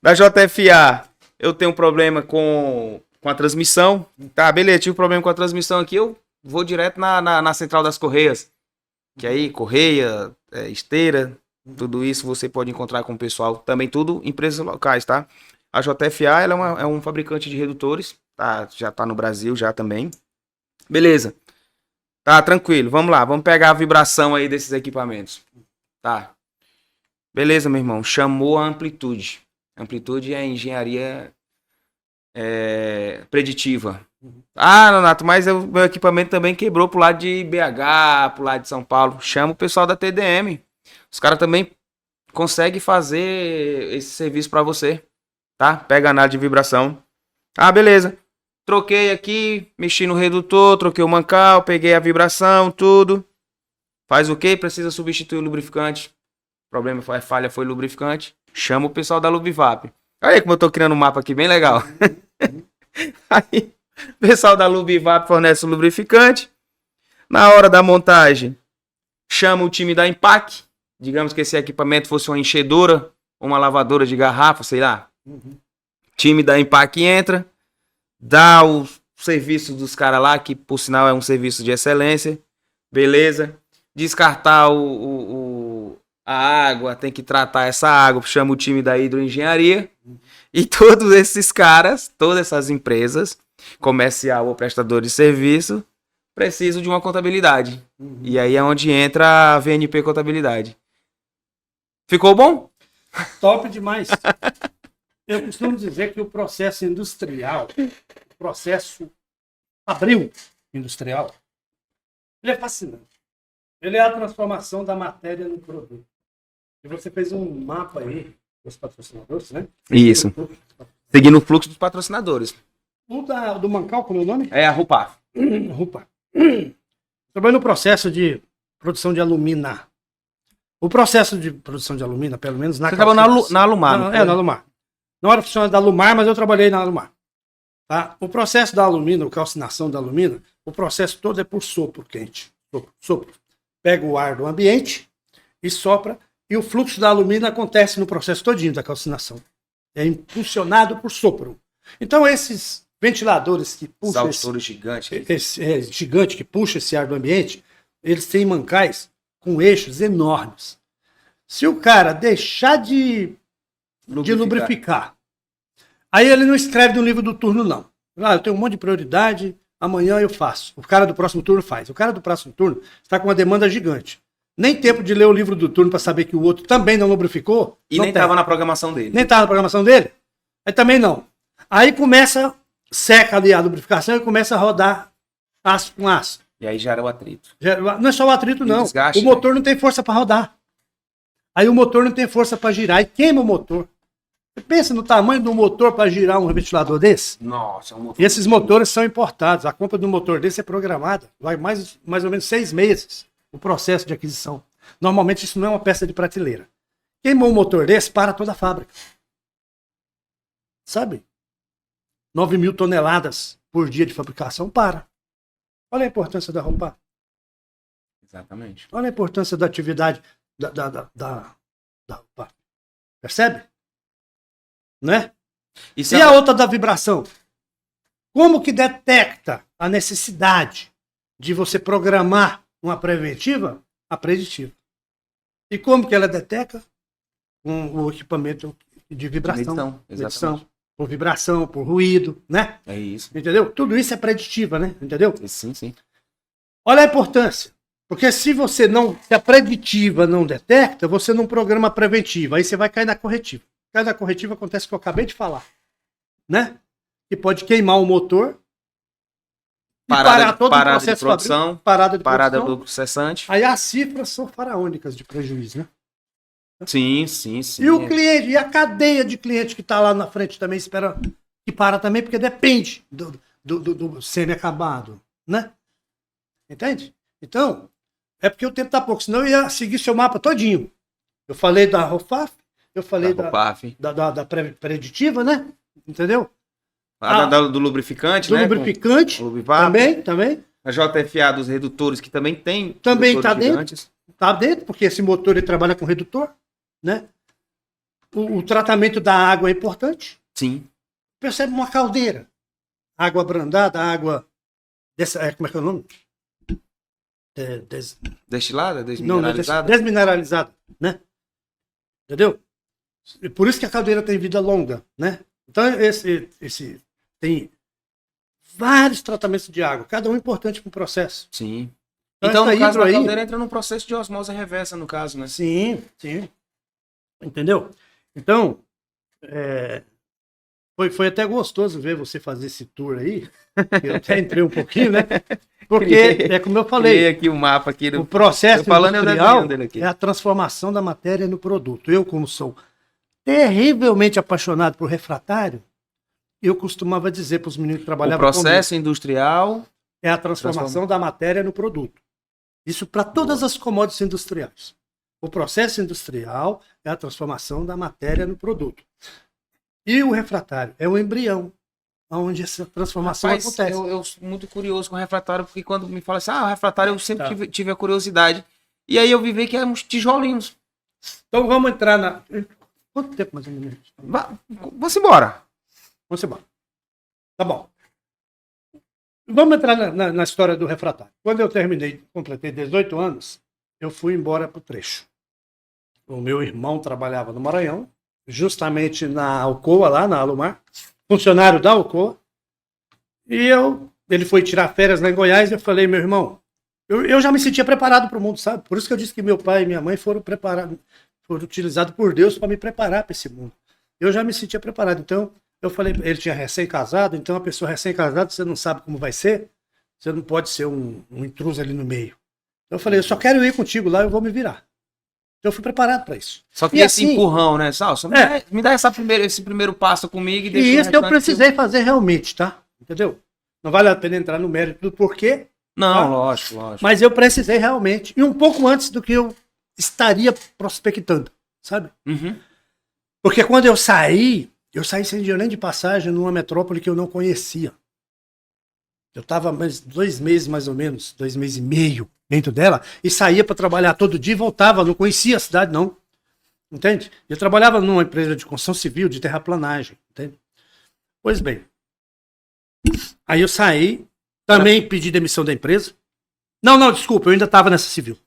A: Da JFA, eu tenho um problema com a transmissão. Tá, beleza, tive um problema com a transmissão aqui, eu vou direto na central das correias. Que aí, correia, esteira... Tudo isso você pode encontrar com o pessoal. Também tudo empresas locais, tá? A JFA ela é um fabricante de redutores. Tá? Já tá no Brasil já também. Beleza. Tá, tranquilo. Vamos lá. Vamos pegar a vibração aí desses equipamentos. Tá. Beleza, meu irmão. Chamou a amplitude. Amplitude é a engenharia preditiva. Ah, Nonato, mas o meu equipamento também quebrou pro lado de BH, pro lado de São Paulo. Chama o pessoal da TDM. Os caras também conseguem fazer esse serviço para você, tá? Pega a análise de vibração. Ah, beleza. Troquei aqui, mexi no redutor, troquei o mancal, peguei a vibração, tudo. Faz o quê? Precisa substituir o lubrificante. Problema foi falha, foi lubrificante. Chama o pessoal da Lubivap. Olha aí como eu tô criando um mapa aqui, bem legal. Aí, o pessoal da Lubivap fornece o lubrificante. Na hora da montagem, chama o time da Impac. Digamos que esse equipamento fosse uma enchedora, uma lavadora de garrafa, sei lá. Time da Impac entra, dá o serviço dos caras lá, que por sinal é um serviço de excelência. Beleza. Descartar a água, tem que tratar essa água, chama o time da hidroengenharia. E todos esses caras, todas essas empresas, comercial ou prestador de serviço, precisam de uma contabilidade. E aí é onde entra a VNP Contabilidade. Ficou bom?
B: Top demais. Eu costumo dizer que o processo industrial, o processo fabril industrial, ele é fascinante. Ele é a transformação da matéria no produto. E você fez um mapa aí dos patrocinadores, né?
A: Isso. Seguindo o fluxo dos patrocinadores.
B: O do Mancal, como é o nome?
A: É a Rupaf.
B: Rupaf. Trabalho no processo de produção de alumina. O processo de produção de alumina, pelo menos na...
A: Você trabalhou na Alumar,
B: não? Na Alumar. Não era funcionário da Alumar, mas eu trabalhei na Alumar. Tá? O processo da alumina, a calcinação da alumina, o processo todo é por sopro quente. Sopro. Pega o ar do ambiente e sopra, e o fluxo da alumina acontece no processo todinho da calcinação. É impulsionado por sopro. Então, esses ventiladores que puxam... gigante que puxa esse ar do ambiente, eles têm mancais com eixos enormes. Se o cara deixar de lubrificar, aí ele não escreve no livro do turno, não. Eu tenho um monte de prioridade, amanhã eu faço. O cara do próximo turno faz. O cara do próximo turno está com uma demanda gigante. Nem tempo de ler o livro do turno para saber que o outro também não lubrificou.
A: E nem estava na programação dele.
B: Nem estava na programação dele? Aí também não. Aí seca ali a lubrificação e começa a rodar aço com aço.
A: E aí gera o atrito.
B: Não é só o atrito, não.
A: Desgaste,
B: o motor não tem força para rodar. Aí o motor não tem força para girar e queima o motor. Você pensa no tamanho do motor para girar um ventilador desse?
A: Nossa, é um motor.
B: E esses motores são importados. A compra do motor desse é programada. Vai mais ou menos 6 meses o processo de aquisição. Normalmente isso não é uma peça de prateleira. Queimou um motor desse, para toda a fábrica. Sabe? 9.000 toneladas por dia de fabricação, para. Olha a importância da roupa.
A: Exatamente.
B: Olha a importância da atividade da roupa. Percebe? Né? E a outra da vibração? Como que detecta a necessidade de você programar uma preventiva? A preditiva. E como que ela detecta? Com o equipamento de vibração.
A: Medição.
B: Por vibração, por ruído, né?
A: É isso.
B: Entendeu? Tudo isso é preditiva, né? Entendeu?
A: Sim, sim.
B: Olha a importância. Porque se a preditiva não detecta, você não programa a preventiva. Aí você vai cair na corretiva. Cair na corretiva acontece o que eu acabei de falar. Né? Que pode queimar o motor.
A: Parada
B: todo o
A: de
B: processo
A: produção.
B: Parada
A: do processante.
B: Aí as cifras são faraônicas de prejuízo, né?
A: Sim.
B: E o cliente, e a cadeia de cliente que está lá na frente também espera que para também, porque depende do semi-acabado, né? Entende? Então, é porque o tempo tá pouco, senão eu ia seguir seu mapa todinho. Eu falei da ROFAF, eu falei da preditiva, né? Entendeu?
A: Do lubrificante,
B: do
A: né?
B: lubrificante, também.
A: A JFA dos redutores, que também tem.
B: Também está dentro. Está dentro, porque esse motor ele trabalha com redutor, né? O tratamento da água é importante.
A: Sim.
B: Percebe uma caldeira. Água abrandada, água... como é que é o nome?
A: Destilada? Desmineralizada?
B: Não, desmineralizada, né? Entendeu? Por isso que a caldeira tem vida longa, né? Então, tem vários tratamentos de água, cada um importante para o processo.
A: Sim. Então no caso, a caldeira entra num processo de osmose reversa, no caso, né?
B: Sim. Entendeu? Então, foi até gostoso ver você fazer esse tour aí. Eu até entrei um pouquinho, né? Porque, é como eu falei,
A: aqui o mapa aqui
B: o processo industrial
A: aqui.
B: É a transformação da matéria no produto. Eu, como sou terrivelmente apaixonado por refratário, eu costumava dizer para os meninos que trabalhavam
A: comigo. O processo industrial
B: é a transformação da matéria no produto. Isso para todas as commodities industriais. O processo industrial é a transformação da matéria no produto. E o refratário é o embrião, onde essa transformação acontece.
A: Eu sou muito curioso com o refratário, porque quando me fala assim, o refratário eu sempre tive a curiosidade. E aí eu vi que é uns tijolinhos.
B: Então vamos entrar na... Quanto tempo mais ou menos?
A: Vamos embora.
B: Tá bom. Vamos entrar na história do refratário. Quando eu completei 18 anos, eu fui embora para o trecho. O meu irmão trabalhava no Maranhão, justamente na Alcoa, lá na Alumar, funcionário da Alcoa. E ele foi tirar férias lá em Goiás e eu falei, meu irmão, eu já me sentia preparado para o mundo, sabe? Por isso que eu disse que meu pai e minha mãe foram utilizados por Deus para me preparar para esse mundo. Eu já me sentia preparado. Então, eu falei, ele tinha recém-casado, então a pessoa recém-casada, você não sabe como vai ser, você não pode ser um intruso ali no meio. Eu falei, eu só quero ir contigo lá, eu vou me virar. Então eu fui preparado para isso.
A: Só que esse empurrão, né? Só me dá esse primeiro passo comigo e deixa
B: isso eu precisei fazer realmente, tá? Entendeu? Não vale a pena entrar no mérito do porquê.
A: Não,
B: tá?
A: lógico.
B: Mas eu precisei realmente. E um pouco antes do que eu estaria prospectando, sabe?
A: Uhum.
B: Porque quando eu saí sem dinheiro nem de passagem numa metrópole que eu não conhecia. Eu estava 2 meses mais ou menos, 2 meses e meio dentro dela, e saía para trabalhar todo dia e voltava, não conhecia a cidade não. Entende? Eu trabalhava numa empresa de construção civil, de terraplanagem. Entende? Pois bem. Aí eu saí, também pedi demissão da empresa. Não, desculpa, eu ainda estava nessa civil.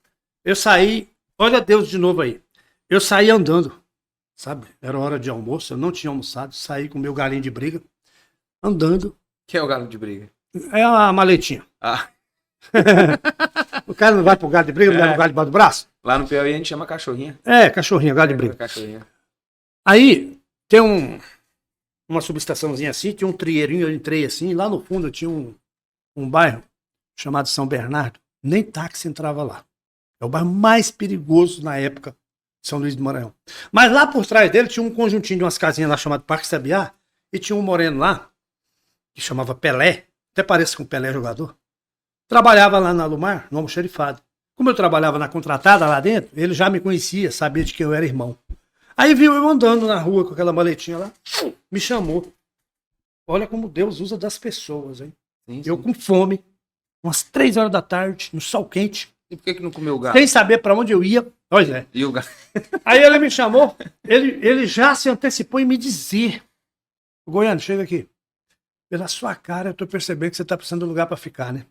B: Eu saí, olha Deus de novo aí. Eu saí andando, sabe? Era hora de almoço, eu não tinha almoçado, saí com o meu galinho de briga, andando.
A: Que é o galo de briga?
B: É a maletinha. O cara não vai pro galo de briga, não leva o galo debaixo do braço?
A: Lá no Piauí a gente chama cachorrinha.
B: Cachorrinha, galo de briga.
A: Cachorrinha.
B: Aí tem uma subestaçãozinha assim, tinha um trieirinho, eu entrei assim, lá no fundo tinha um bairro chamado São Bernardo, nem táxi entrava lá. É o bairro mais perigoso na época de São Luís do Maranhão. Mas lá por trás dele tinha um conjuntinho de umas casinhas lá chamado Parque Sabiá, e tinha um moreno lá, que chamava Pelé, até parece com Pelé jogador, trabalhava lá na Alumar, no almoxerifado. Como eu trabalhava na contratada lá dentro, ele já me conhecia, sabia de que eu era irmão. Aí viu eu andando na rua com aquela maletinha lá, me chamou. Olha como Deus usa das pessoas, hein?
A: Sim,
B: Eu
A: sim.
B: com fome, umas 3 horas da tarde, no sol quente,
A: E por que não comeu o gato?
B: sem saber para onde eu ia. Pois é.
A: E o gato?
B: Aí ele me chamou, ele já se antecipou em me dizer: Goiano, chega aqui. Pela sua cara, eu tô percebendo que você tá precisando de um lugar para ficar, né?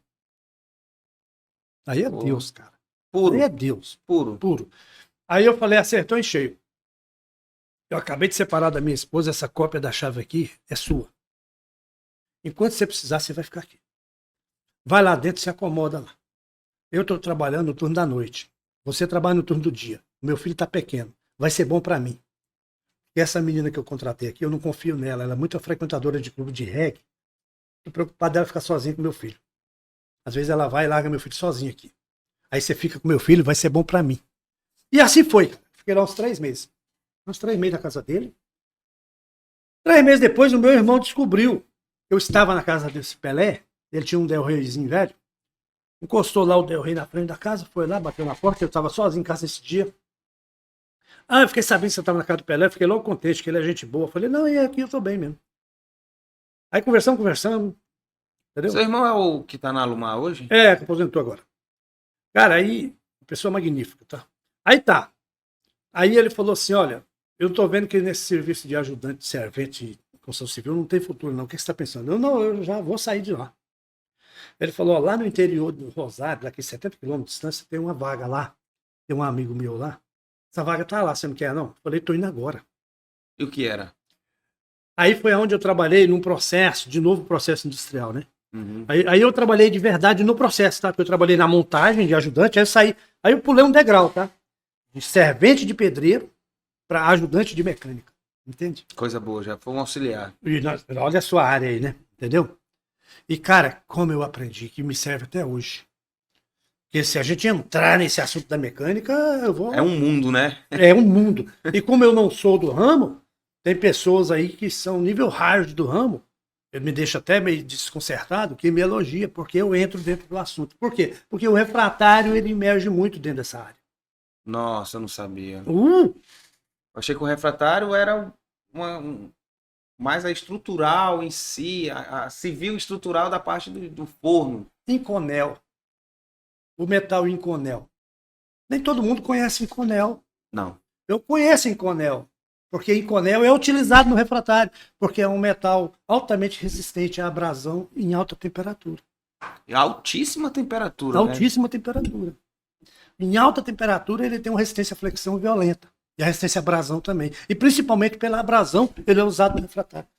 B: Aí é
A: Pô.
B: Deus, cara.
A: Puro.
B: Aí é Deus,
A: Puro.
B: puro. Aí eu falei: acertou em cheio. Eu acabei de separar da minha esposa, essa cópia da chave aqui é sua. Enquanto você precisar, você vai ficar aqui. Vai lá dentro e se acomoda lá. Eu estou trabalhando no turno da noite. Você trabalha no turno do dia. O meu filho está pequeno. Vai ser bom para mim. E essa menina que eu contratei aqui, eu não confio nela. Ela é muito frequentadora de clube de reggae. Estou preocupado dela ficar sozinha com meu filho. Às vezes ela vai e larga meu filho sozinho aqui. Aí você fica com meu filho, vai ser bom para mim. E assim foi. Fiquei lá uns 3 meses. Uns 3 meses na casa dele. 3 meses depois, o meu irmão descobriu. Eu estava na casa desse Pelé. Ele tinha um Del Reyzinho velho. Encostou lá o Del Rey na frente da casa, foi lá, bateu na porta. Eu estava sozinho em casa esse dia. Ah, eu fiquei sabendo que você estava na casa do Pelé. Fiquei logo contente que ele é gente boa. Falei, não, e aqui eu tô bem mesmo. Aí conversamos. Entendeu?
A: Seu irmão é o que tá na Alumar hoje?
B: É, que aposentou agora. Cara, aí, pessoa magnífica, tá? Aí tá. Aí ele falou assim, olha, eu tô vendo que nesse serviço de ajudante, servente de construção civil não tem futuro não. O que você está pensando? Eu já vou sair de lá. Ele falou, ó, lá no interior do Rosário, daqui a 70 quilômetros de distância, tem uma vaga lá. Tem um amigo meu lá. Essa vaga tá lá, você não quer não? Eu falei, tô indo agora.
A: E o que era?
B: Aí foi onde eu trabalhei num processo, de novo processo industrial, né?
A: Uhum.
B: Aí eu trabalhei de verdade no processo, tá? Porque eu trabalhei na montagem de ajudante, aí eu saí. Aí eu pulei um degrau, tá? De servente de pedreiro para ajudante de mecânica. Entende?
A: Coisa boa, já foi um auxiliar.
B: E olha a sua área aí, né? Entendeu? E, cara, como eu aprendi, que me serve até hoje. Porque se a gente entrar nesse assunto da mecânica, eu vou.
A: É um mundo, né?
B: É um mundo. E como eu não sou do ramo, tem pessoas aí que são nível hard do ramo. Ele me deixa até meio desconcertado, que me elogia, porque eu entro dentro do assunto. Por quê? Porque o refratário, ele emerge muito dentro dessa área.
A: Nossa, eu não sabia.
B: Uh!
A: Eu achei que o refratário era mais a estrutural em si, a civil estrutural da parte do forno.
B: Inconel. O metal Inconel. Nem todo mundo conhece Inconel.
A: Não.
B: Eu conheço Inconel. Porque Inconel é utilizado no refratário. Porque é um metal altamente resistente à abrasão em alta temperatura.
A: E altíssima temperatura, né?
B: Altíssima temperatura. Em alta temperatura ele tem uma resistência à flexão violenta. E a resistência à abrasão também. E principalmente pela abrasão, ele é usado no refratário.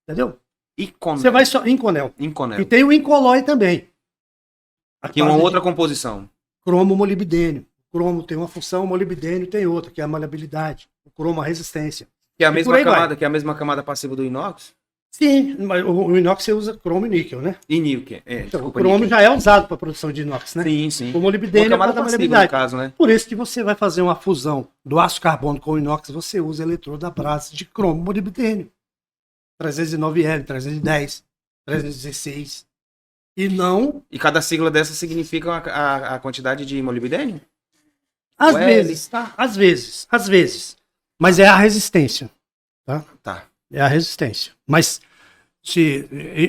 B: Entendeu?
A: Inconel.
B: Você vai só. Inconel.
A: Inconel.
B: E tem o Incolói também.
A: Aqui é uma outra composição.
B: Cromo molibdênio. O cromo tem uma função, o molibdênio tem outra, que é a maleabilidade. O cromo a resistência.
A: Que é a
B: E
A: mesma
B: por aí
A: camada,
B: vai.
A: que é a mesma camada passiva do inox?
B: Sim, mas o inox você usa cromo e níquel, né?
A: E níquel.
B: Então, o
A: Desculpa,
B: cromo
A: níquel.
B: já é usado para a produção de inox, né?
A: Sim, sim.
B: O molibdênio
A: Uma
B: é
A: camada
B: para
A: passiva,
B: maleabilidade.
A: no caso, né?
B: Por isso que você vai fazer uma fusão do aço carbono com o inox, você usa eletrodo à base de cromo molibdênio. 309L, 310, 316. E não...
A: E cada sigla dessa significa a quantidade de molibdênio?
B: Às
A: Ué,
B: vezes, tá? Às vezes. Mas é a resistência, tá?
A: Tá.
B: É a resistência. Mas,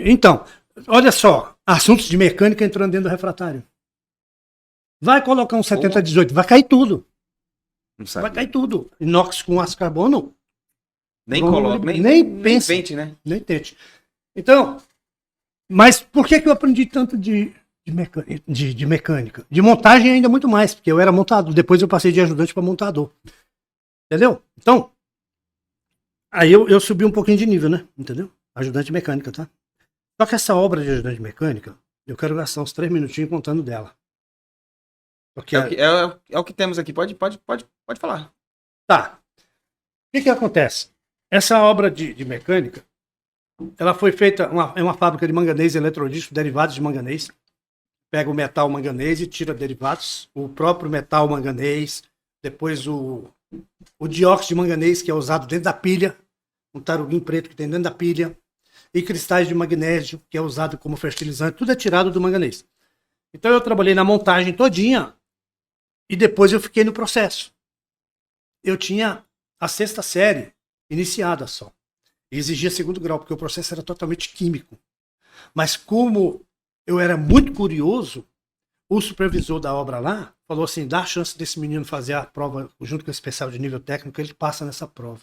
B: então, olha só, assuntos de mecânica entrando dentro do refratário. Vai colocar um 7018, vai cair tudo.
A: Não sabe.
B: Vai cair tudo. Inox com aço carbono,
A: Nem
B: Vamos
A: coloca,
B: nem pense.
A: invente, né?
B: nem tente. Então, mas por que eu aprendi tanto de mecânica? De montagem ainda muito mais, porque eu era montador. Depois eu passei de ajudante para montador. Entendeu? Então, aí eu subi um pouquinho de nível, né? Entendeu? Ajudante de mecânica, tá? Só que essa obra de ajudante de mecânica, eu quero gastar uns 3 minutinhos contando dela. Porque
A: É o que temos aqui. Pode falar.
B: Tá. O que acontece? Essa obra de mecânica, ela foi feita em uma fábrica de manganês eletrolítico, derivados de manganês. Pega o metal manganês e tira derivados. O próprio metal manganês, depois o dióxido de manganês, que é usado dentro da pilha, um taruguinho preto que tem dentro da pilha, e cristais de magnésio, que é usado como fertilizante, tudo é tirado do manganês. Então eu trabalhei na montagem todinha e depois eu fiquei no processo. Eu tinha a 6ª série, iniciada só. E exigia 2º grau, porque o processo era totalmente químico. Mas como eu era muito curioso, o supervisor da obra lá falou assim, dá a chance desse menino fazer a prova junto com o especial de nível técnico, ele passa nessa prova.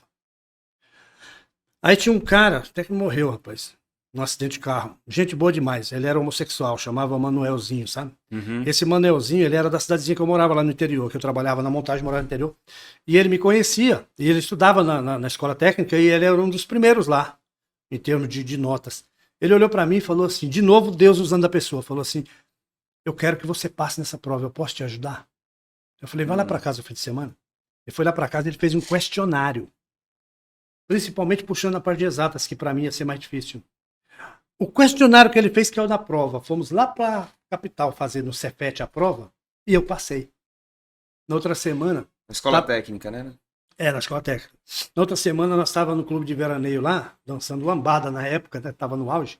B: Aí tinha um cara, até que morreu, rapaz, num acidente de carro. Gente boa demais, ele era homossexual, chamava Manuelzinho, sabe?
A: Uhum.
B: Esse Manuelzinho, ele era da cidadezinha que eu morava lá no interior, que eu trabalhava na montagem, morava no interior. E ele me conhecia, e ele estudava na escola técnica, e ele era um dos primeiros lá, em termos de notas. Ele olhou para mim e falou assim, de novo Deus usando a pessoa, falou assim, eu quero que você passe nessa prova, eu posso te ajudar? Eu falei, vai lá para casa no fim de semana. Ele foi lá para casa e ele fez um questionário, principalmente puxando a parte de exatas, que para mim ia ser mais difícil. O questionário que ele fez, que é o da prova, fomos lá para a capital fazer no Cefet a prova, e eu passei. Na outra semana...
A: Na escola técnica, né?
B: Na escola técnica. Na outra semana nós estávamos no clube de veraneio lá, dançando lambada na época, né? Tava no auge.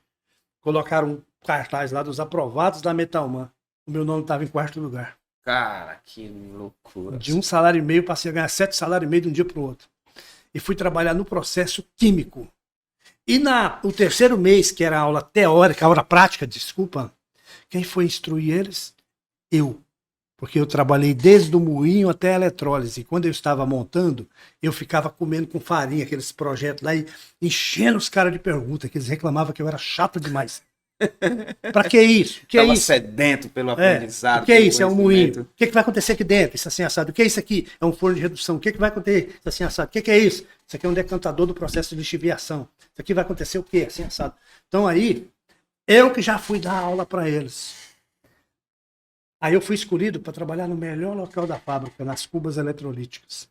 B: Colocaram um cartaz lá dos aprovados da Metalman. O meu nome estava em 4º lugar.
A: Cara, que loucura.
B: De 1,5 salário, passei a ganhar 7 salários e meio de um dia para o outro. E fui trabalhar no processo químico. E o 3º mês, que era a aula teórica, a aula prática, desculpa, quem foi instruir eles? Eu. Porque eu trabalhei desde o moinho até a eletrólise. E quando eu estava montando, eu ficava comendo com farinha aqueles projetos lá e enchendo os caras de perguntas, que eles reclamavam que eu era chato demais. Pra que isso? O que é isso?
A: Sedento pelo aprendizado.
B: O que é isso? É um moinho. O que vai acontecer aqui dentro? Isso assim assado. O que é isso aqui? É um forno de redução. O que vai acontecer? Isso assim assado. O que é isso? Isso aqui é um decantador do processo de lixiviação. Isso aqui vai acontecer o quê? Assim assado. Então aí, eu que já fui dar aula para eles. Aí eu fui escolhido para trabalhar no melhor local da fábrica, nas cubas eletrolíticas.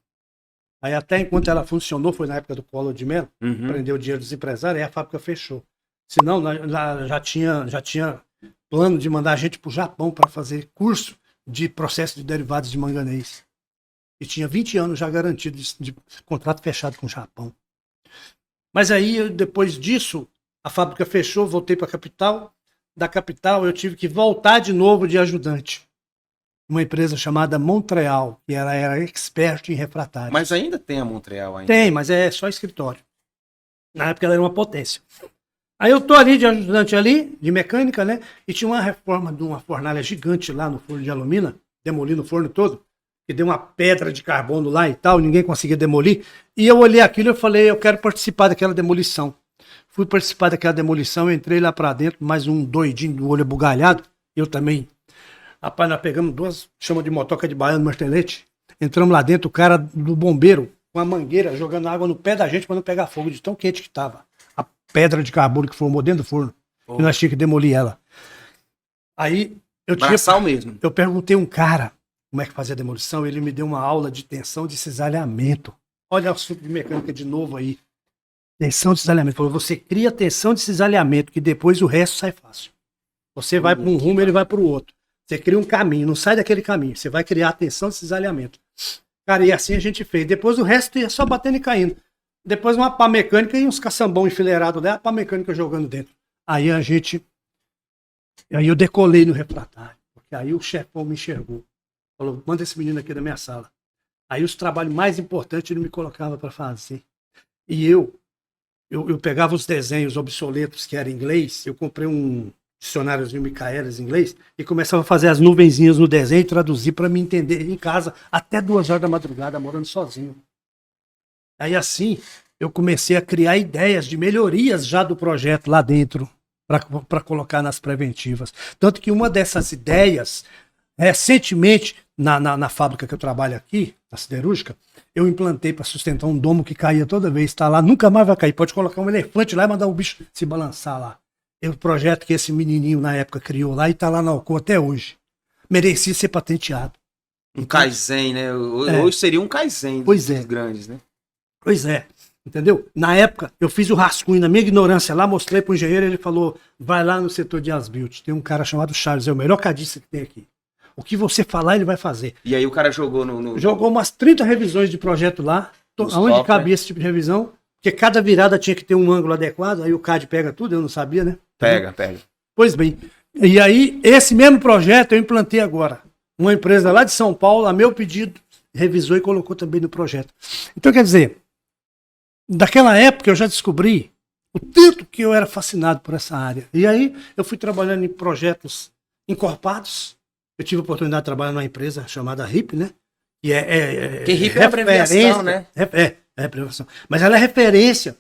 B: Aí até enquanto ela funcionou, foi na época do Collor de Mello, prendeu o dinheiro dos empresários, aí a fábrica fechou. Senão, lá já tinha plano de mandar a gente para o Japão para fazer curso de processo de derivados de manganês. E tinha 20 anos já garantido de contrato fechado com o Japão. Mas aí, depois disso, a fábrica fechou, voltei para a capital. Da capital, eu tive que voltar de novo de ajudante. Uma empresa chamada Montreal, que ela era expert em refratários.
A: Mas ainda tem a Montreal ainda?
B: Tem, mas é só escritório. Na época ela era uma potência. Aí eu tô ali de ajudante ali, de mecânica, né? E tinha uma reforma de uma fornalha gigante lá no forno de alumínio, demolindo o forno todo, que deu uma pedra de carbono lá e tal, ninguém conseguia demolir. E eu olhei aquilo e falei, eu quero participar daquela demolição. Fui participar daquela demolição, entrei lá pra dentro, mais um doidinho do olho bugalhado, eu também. Rapaz, nós pegamos 2 chamas de motoca de baiano, martelete, entramos lá dentro, o cara do bombeiro, com a mangueira, jogando água no pé da gente para não pegar fogo, de tão quente que tava. A pedra de carbono que formou dentro do forno, e nós tínhamos que demolir ela. Aí,
A: mesmo.
B: Eu perguntei a um cara como é que fazia a demolição, ele me deu uma aula de tensão de cisalhamento. Olha o assunto de mecânica de novo aí. Tensão de cisalhamento. Falou, você cria tensão de cisalhamento, que depois o resto sai fácil. Você vai para um rumo, ele vai para o outro. Você cria um caminho, não sai daquele caminho. Você vai criar a tensão de cisalhamento. Cara, e assim a gente fez. Depois o resto ia só batendo e caindo. Depois uma pá mecânica e uns caçambão enfileirados lá, a pá mecânica jogando dentro. Aí eu decolei no refratário. Porque aí o chefão me enxergou. Falou, manda esse menino aqui da minha sala. Aí os trabalhos mais importantes ele me colocava para fazer. E eu pegava os desenhos obsoletos que era em inglês, eu comprei um dicionáriozinho Michaelis em inglês e começava a fazer as nuvenzinhas no desenho e traduzir para me entender em casa até 2 horas da madrugada, morando sozinho. Aí assim, eu comecei a criar ideias de melhorias já do projeto lá dentro para colocar nas preventivas. Tanto que uma dessas ideias, recentemente, na fábrica que eu trabalho aqui, na siderúrgica, eu implantei para sustentar um domo que caía toda vez. Está lá, nunca mais vai cair. Pode colocar um elefante lá e mandar o bicho se balançar lá. É um projeto que esse menininho na época criou lá e está lá na Alcoa até hoje. Merecia ser patenteado.
A: Um Kaizen, né? Hoje seria um Kaizen
B: dos
A: grandes, né?
B: Pois é. Entendeu? Na época, eu fiz o rascunho, na minha ignorância lá, mostrei para o engenheiro, ele falou, vai lá no setor de Asbilt, tem um cara chamado Charles, é o melhor cadista que tem aqui. O que você falar, ele vai fazer.
A: E aí o cara jogou
B: Jogou umas 30 revisões de projeto lá, onde cabia esse tipo de revisão, porque cada virada tinha que ter um ângulo adequado, aí o CAD pega tudo, eu não sabia, né?
A: Pega.
B: Pois bem, e aí esse mesmo projeto eu implantei agora. Uma empresa lá de São Paulo, a meu pedido, revisou e colocou também no projeto. Então, quer dizer, daquela época eu já descobri o tanto que eu era fascinado por essa área. E aí eu fui trabalhando em projetos encorpados. Eu tive a oportunidade de trabalhar numa empresa chamada RIP, né?
A: Que RIP é abreviação, né?
B: É abreviação. Mas ela é referência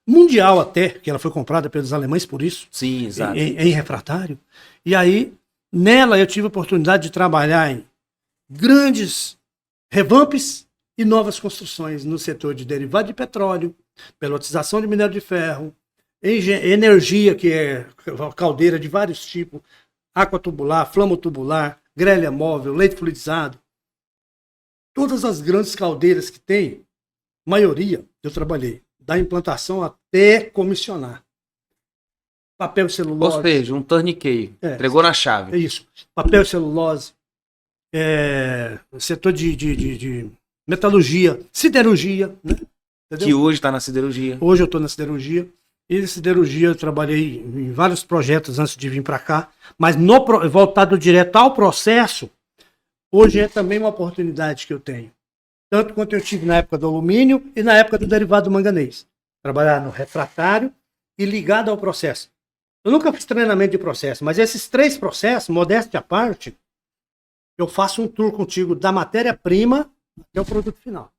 B: mundial até, que ela foi comprada pelos alemães por isso.
A: Sim, exato.
B: Em refratário. E aí, nela eu tive a oportunidade de trabalhar em grandes revampes e novas construções no setor de derivado de petróleo, pelotização de minério de ferro, energia, que é caldeira de vários tipos, aquatubular, flamotubular, grelha móvel, leite fluidizado. Todas as grandes caldeiras que tem, maioria, eu trabalhei, da implantação até comissionar. Papel e celulose.
A: Ou seja, um tourniquet. Entregou na chave.
B: É isso. Papel e celulose. Setor de metalurgia, siderurgia, né? Entendeu?
A: Que hoje está na siderurgia.
B: Hoje eu estou na siderurgia. E na siderurgia eu trabalhei em vários projetos antes de vir para cá, mas voltado direto ao processo, hoje é também uma oportunidade que eu tenho. Tanto quanto eu tive na época do alumínio e na época do derivado do manganês. Trabalhar no refratário e ligado ao processo. Eu nunca fiz treinamento de processo, mas esses 3 processos, modéstia à parte, eu faço um tour contigo da matéria-prima até o produto final.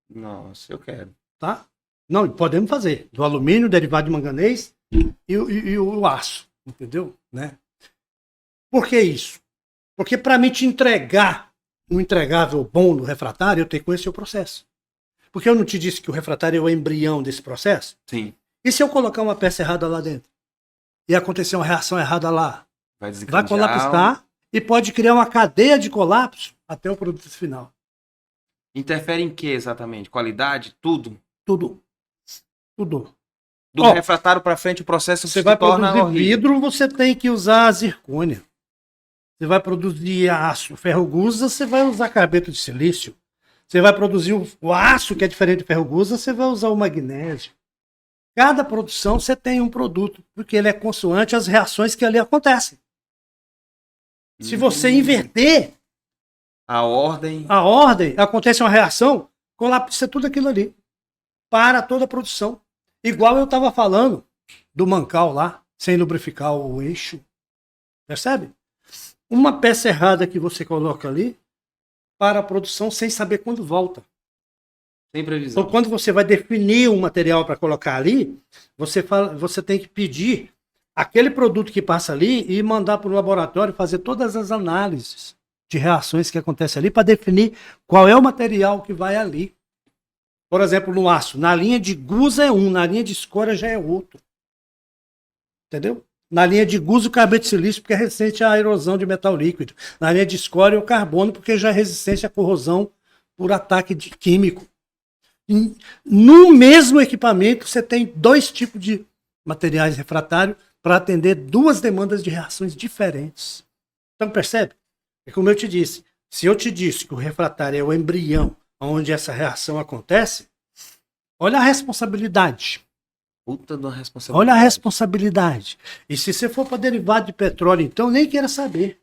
A: Nossa, eu quero.
B: Tá? Não, podemos fazer. Do alumínio, derivado de manganês e o aço. Entendeu? Né? Por que isso? Porque para mim te entregar um entregável bom no refratário, eu tenho que conhecer o processo. Porque eu não te disse que o refratário é o embrião desse processo?
A: Sim.
B: E se eu colocar uma peça errada lá dentro? E acontecer uma reação errada lá? Vai colapsar e pode criar uma cadeia de colapso até o produto final.
A: Interfere em que exatamente? Qualidade? Tudo?
B: Tudo.
A: Do refratário para frente, o processo
B: você
A: se
B: vai
A: torna
B: produzir
A: horrível.
B: vidro, você tem que usar a zircônia. Você vai produzir aço, ferro-gusa, você vai usar carbeto de silício. Você vai produzir o aço, que é diferente do ferro-gusa, você vai usar o magnésio. Cada produção você tem um produto, porque ele é consoante às reações que ali acontecem. Se você inverter
A: a ordem,
B: acontece uma reação, colapsa tudo aquilo ali. Para toda a produção. Igual eu estava falando do mancal lá, sem lubrificar o eixo. Percebe? Uma peça errada que você coloca ali, para a produção sem saber quando volta.
A: Sem previsão.
B: Então, quando você vai definir um material para colocar ali, você tem que pedir aquele produto que passa ali e mandar para o laboratório fazer todas as análises de reações que acontecem ali para definir qual é o material que vai ali. Por exemplo, no aço, na linha de gusa é um, na linha de escória já é outro. Entendeu? Na linha de gusa o carbeto de silício porque é resistente à erosão de metal líquido. Na linha de escória o carbono porque já é resistente à corrosão por ataque de químico. No mesmo equipamento você tem 2 tipos de materiais refratários para atender 2 demandas de reações diferentes. Então percebe? É como eu te disse. Se eu te disse que o refratário é o embrião onde essa reação acontece, olha a responsabilidade.
A: Puta de uma responsabilidade.
B: Olha a responsabilidade. E se você for para derivado de petróleo, então nem queira saber.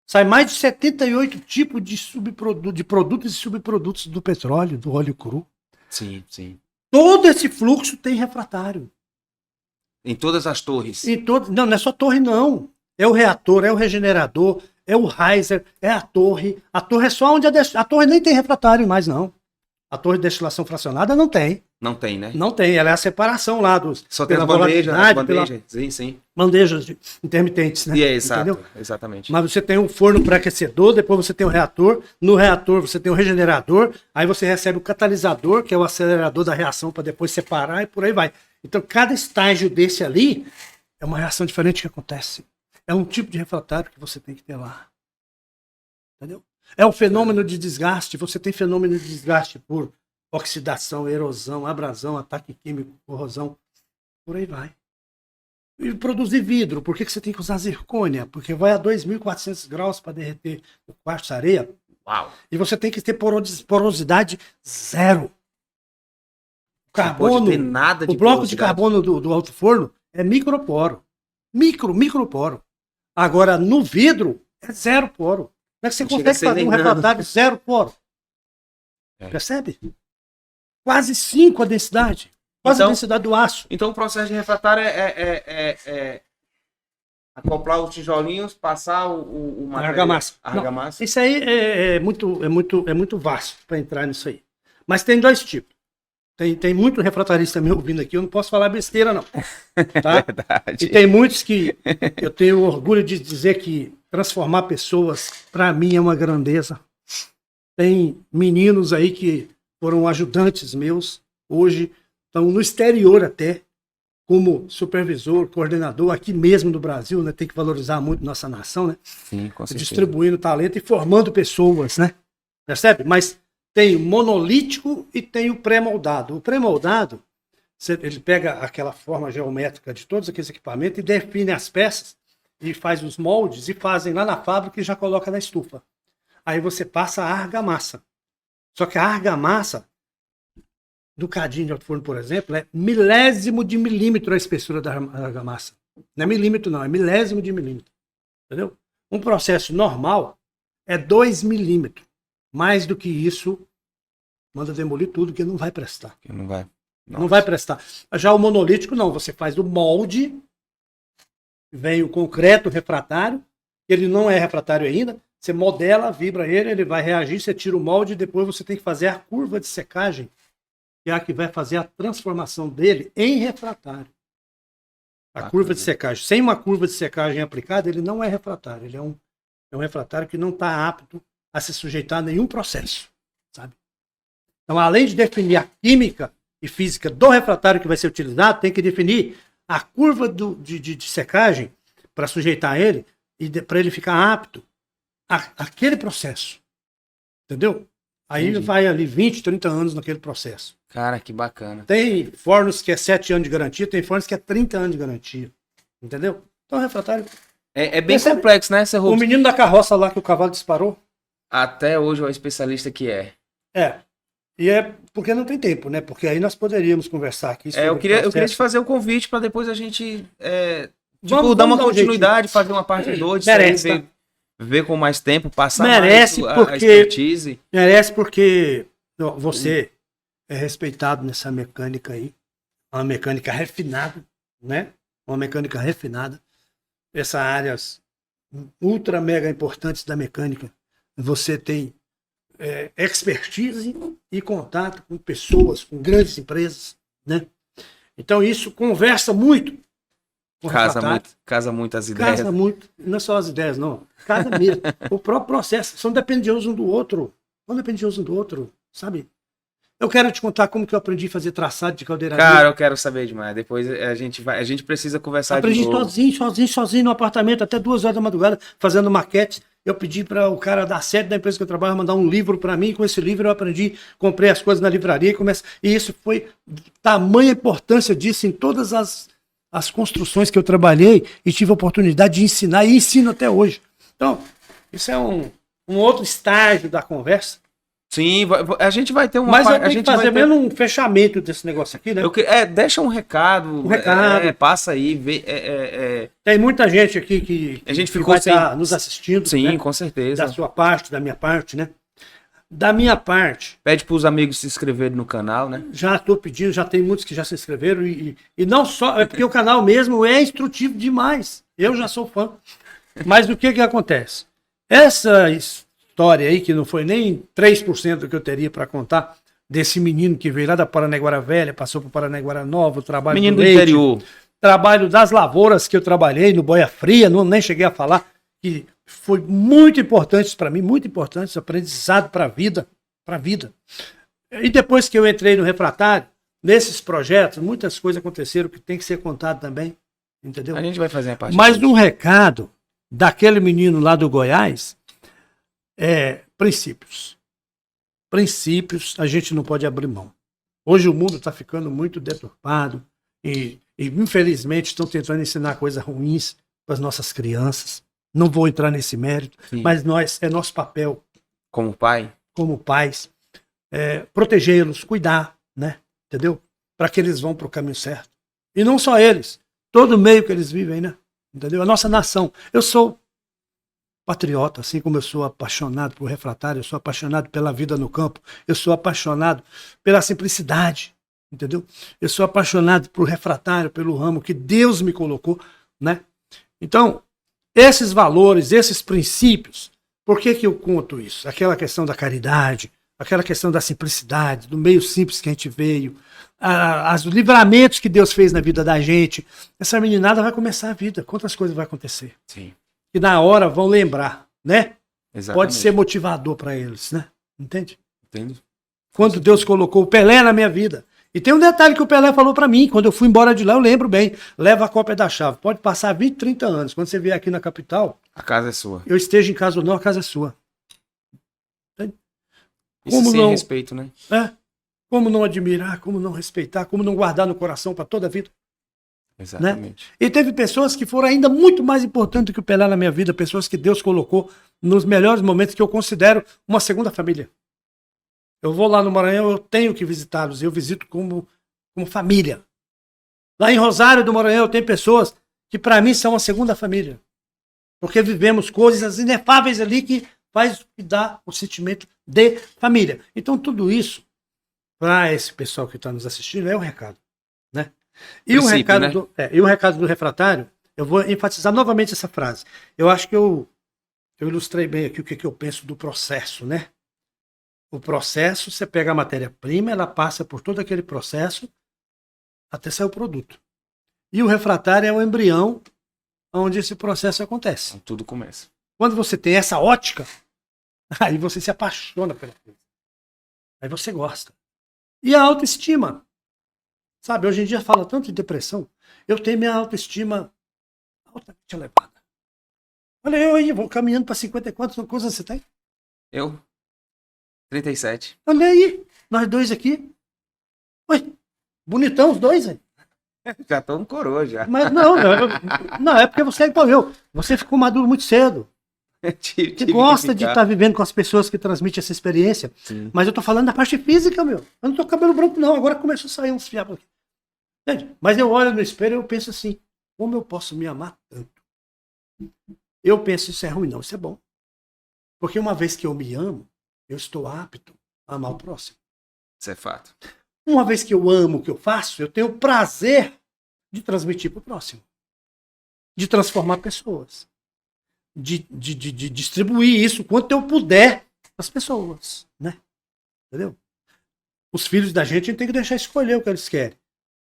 B: Sai mais de 78 tipos de produtos e subprodutos do petróleo, do óleo cru.
A: Sim, sim.
B: Todo esse fluxo tem refratário.
A: Em todas as torres.
B: Não é só torre, não. É o reator, é o regenerador, é o riser, é a torre. A torre é só onde a torre nem tem refratário mais, não. A torre de destilação fracionada não tem.
A: Não tem, né?
B: Não tem, ela é a separação lá dos...
A: Só tem as bandejas, sim.
B: Bandejas intermitentes, né?
A: Exato, exatamente.
B: Mas você tem um forno pré-aquecedor, depois você tem o reator, no reator você tem o regenerador, aí você recebe o catalisador, que é o acelerador da reação para depois separar e por aí vai. Então cada estágio desse ali é uma reação diferente que acontece. É um tipo de refratário que você tem que ter lá. Entendeu? É o fenômeno de desgaste, você tem fenômeno de desgaste por oxidação, erosão, abrasão, ataque químico, corrosão, por aí vai. E produzir vidro, por que você tem que usar zircônia? Porque vai a 2.400 graus para derreter o quartzo areia.
A: Uau.
B: E você tem que ter porosidade 0. Carbono,
A: não pode ter nada de
B: o bloco de carbono do alto forno é microporo. Microporo. Agora, no vidro, é 0 poro. Como é que você consegue fazer um refratário 0 poro? Percebe? Quase 5 a densidade. Quase a densidade do aço.
A: Então o processo de refratário é acoplar os tijolinhos, passar o
B: argamassa.
A: Argamassa.
B: Isso aí é muito vasto para entrar nisso aí. Mas tem 2 tipos. Tem muito refratarista me ouvindo aqui, eu não posso falar besteira, não. Tá?
A: Verdade.
B: E tem muitos que eu tenho orgulho de dizer que transformar pessoas, para mim, é uma grandeza. Tem meninos aí que foram ajudantes meus, hoje estão no exterior até, como supervisor, coordenador, aqui mesmo no Brasil, né? Tem que valorizar muito nossa nação, né?
A: Sim, com certeza.
B: Distribuindo talento e formando pessoas, né? Percebe? Mas tem o monolítico e tem o pré-moldado. O pré-moldado, ele pega aquela forma geométrica de todos aqueles equipamentos e define as peças e faz os moldes e fazem lá na fábrica e já coloca na estufa. Aí você passa a argamassa. Só que a argamassa do cadinho de alto forno, por exemplo, é milésimo de milímetro a espessura da argamassa. Não é milímetro, não, é milésimo de milímetro. Entendeu? Um processo normal é 2 milímetros. Mais do que isso, manda demolir tudo, que não vai prestar.
A: Não vai. Nossa.
B: Não vai prestar. Já o monolítico, não. Você faz o molde, vem o concreto refratário, ele não é refratário ainda, você modela, vibra ele vai reagir, você tira o molde e depois você tem que fazer a curva de secagem, que é a que vai fazer a transformação dele em refratário. A curva de secagem. Sem uma curva de secagem aplicada, ele não é refratário. Ele é um refratário que não está apto a se sujeitar a nenhum processo, sabe? Então, além de definir a química e física do refratário que vai ser utilizado, tem que definir a curva de secagem para sujeitar ele e para ele ficar apto àquele processo. Entendeu? Aí
A: Entendi.
B: vai ali 20, 30 anos naquele processo.
A: Cara, que bacana.
B: Tem fornos que é 7 anos de garantia, tem fornos que é 30 anos de garantia. Entendeu? Então, o refratário...
A: É bem complexo, né,
B: O menino da carroça lá que o cavalo disparou.
A: Até hoje é o especialista que é.
B: E é porque não tem tempo, né? Porque aí nós poderíamos conversar aqui sobre
A: eu queria te fazer o convite para depois a gente
B: vamos
A: dar uma
B: dar um
A: continuidade, fazer uma parte 2,
B: merece,
A: ver com mais tempo, passar
B: merece
A: mais
B: porque,
A: a expertise.
B: Merece porque você é respeitado nessa mecânica aí. Uma mecânica refinada, né? Uma mecânica refinada. Essas áreas ultra mega importantes da mecânica. Você tem expertise e contato com pessoas, com grandes empresas, né? Então isso conversa muito.
A: Casa muito as ideias.
B: Casa muito, não é só as ideias, não. Casa mesmo. O próprio processo. São dependentes um do outro. São dependentes um do outro, sabe? Eu quero te contar como que eu aprendi a fazer traçado de caldeiraria.
A: Cara, eu quero saber demais. Depois a gente precisa conversar de novo.
B: Aprendi sozinho no apartamento, até 2 horas da madrugada, fazendo maquete. Eu pedi para o cara da sede da empresa que eu trabalho mandar um livro para mim. Com esse livro eu aprendi, comprei as coisas na livraria e isso foi tamanha importância disso em todas as construções que eu trabalhei e tive a oportunidade de ensinar e ensino até hoje. Então, isso é um outro estágio da conversa.
A: Sim, a gente vai ter uma...
B: Mas eu tenho que fazer mesmo um fechamento desse negócio aqui, né?
A: Deixa um recado. Passa aí.
B: Tem muita gente aqui que
A: a gente
B: ficou vai estar nos assistindo.
A: Sim,
B: né?
A: Com certeza.
B: Da sua parte, da minha parte, né? Da minha parte...
A: Pede para os amigos se inscreverem no canal, né?
B: Já estou pedindo, já tem muitos que já se inscreveram. E não só... É porque o canal mesmo é instrutivo demais. Eu já sou fã. Mas o que acontece? Essa história aí, que não foi nem 3% do que eu teria para contar, desse menino que veio lá da Paranaguara Velha, passou para Paranaguara Nova, o trabalho
A: menino
B: do leite,
A: interior.
B: Trabalho das lavouras que eu trabalhei no Boia Fria, nem cheguei a falar, que foi muito importante para mim, muito importante, aprendizado para a vida. E depois que eu entrei no refratário, nesses projetos, muitas coisas aconteceram que tem que ser contado também, entendeu?
A: A gente vai fazer a parte.
B: Mas um recado daquele menino lá do Goiás, princípios. Princípios a gente não pode abrir mão. Hoje o mundo está ficando muito deturpado e infelizmente estão tentando ensinar coisas ruins para as nossas crianças. Não vou entrar nesse mérito, sim, mas é nosso papel
A: como pais,
B: protegê-los, cuidar, né? Entendeu? Para que eles vão para o caminho certo. E não só eles, todo o meio que eles vivem, né? Entendeu? A nossa nação. Eu sou patriota, assim como eu sou apaixonado por refratário, eu sou apaixonado pela vida no campo, eu sou apaixonado pela simplicidade, entendeu? Eu sou apaixonado por refratário, pelo ramo que Deus me colocou, né? Então, esses valores, esses princípios, por que que eu conto isso? Aquela questão da caridade, aquela questão da simplicidade, do meio simples que a gente veio, os livramentos que Deus fez na vida da gente. Essa meninada vai começar a vida. Quantas coisas vai acontecer?
A: Sim.
B: Que na hora vão lembrar, né?
A: Exatamente.
B: Pode ser motivador para eles, né? Entende?
A: Entendo.
B: Quando Deus colocou o Pelé na minha vida. E tem um detalhe que o Pelé falou para mim, quando eu fui embora de lá, eu lembro bem. Leva a cópia da chave. Pode passar 20, 30 anos. Quando você vier aqui na capital,
A: A casa é sua.
B: eu esteja em casa ou não, a casa é sua.
A: Isso
B: Como
A: sem
B: não?
A: respeito, né?
B: Como não admirar, como não respeitar, como não guardar no coração para toda a vida.
A: Exatamente.
B: E teve pessoas que foram ainda muito mais importantes do que o Pelé na minha vida, pessoas que Deus colocou nos melhores momentos que eu considero uma segunda família. Eu vou lá no Maranhão, eu tenho que visitá-los, eu visito como família. Lá em Rosário do Maranhão, eu tenho pessoas que para mim são uma segunda família. Porque vivemos coisas inefáveis ali que faz dar o sentimento de família. Então tudo isso, para esse pessoal que está nos assistindo, é o recado. Né? E o recado, né? E o recado do refratário, eu vou enfatizar novamente essa frase. Eu acho que eu ilustrei bem aqui o que eu penso do processo, né? O processo, você pega a matéria-prima, ela passa por todo aquele processo até sair o produto. E o refratário é o embrião onde esse processo acontece.
A: Então, tudo começa.
B: Quando você tem essa ótica, aí você se apaixona pela coisa. Aí você gosta. E a autoestima. Sabe, hoje em dia fala tanto de depressão. Eu tenho minha autoestima altamente elevada. Olha, eu aí, vou caminhando para 54, quantas você tem?
A: Eu? 37.
B: Olha aí, nós dois aqui. Ué, bonitão os dois, hein?
A: Já tô um coroa, já.
B: Mas não, é porque você é igual eu. Você ficou maduro muito cedo. Você gosta de estar vivendo com as pessoas que transmitem essa experiência.
A: Sim. Mas
B: eu tô falando da parte física, meu. Eu não tô com cabelo branco, não. Agora começou a sair uns fiapos aqui. Entende? Mas eu olho no espelho e eu penso assim, como eu posso me amar tanto? Eu penso, isso é ruim, não, isso é bom. Porque uma vez que eu me amo, eu estou apto a amar o próximo.
A: Isso é fato.
B: Uma vez que eu amo o que eu faço, eu tenho o prazer de transmitir para o próximo. De transformar pessoas. De distribuir isso quanto eu puder às pessoas. Né? Entendeu? Os filhos da gente tem que deixar escolher o que eles querem.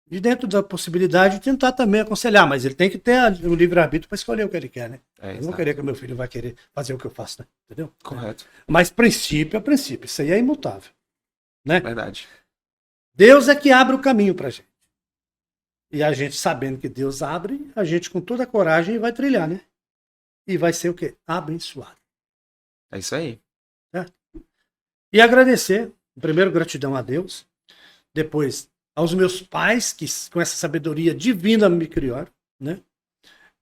B: E dentro da possibilidade de tentar também aconselhar, mas ele tem que ter o livre-arbítrio para escolher o que ele quer, né? Eu não vou querer que o meu filho vai querer fazer o que eu faço, né? Entendeu?
A: Correto.
B: Mas princípio é princípio, isso aí é imutável. Né?
A: Verdade.
B: Deus é que abre o caminho pra gente. E a gente sabendo que Deus abre, a gente com toda a coragem vai trilhar, né? E vai ser o quê? Abençoado.
A: É isso aí.
B: E agradecer, primeiro gratidão a Deus, depois aos meus pais, que com essa sabedoria divina me criaram, né?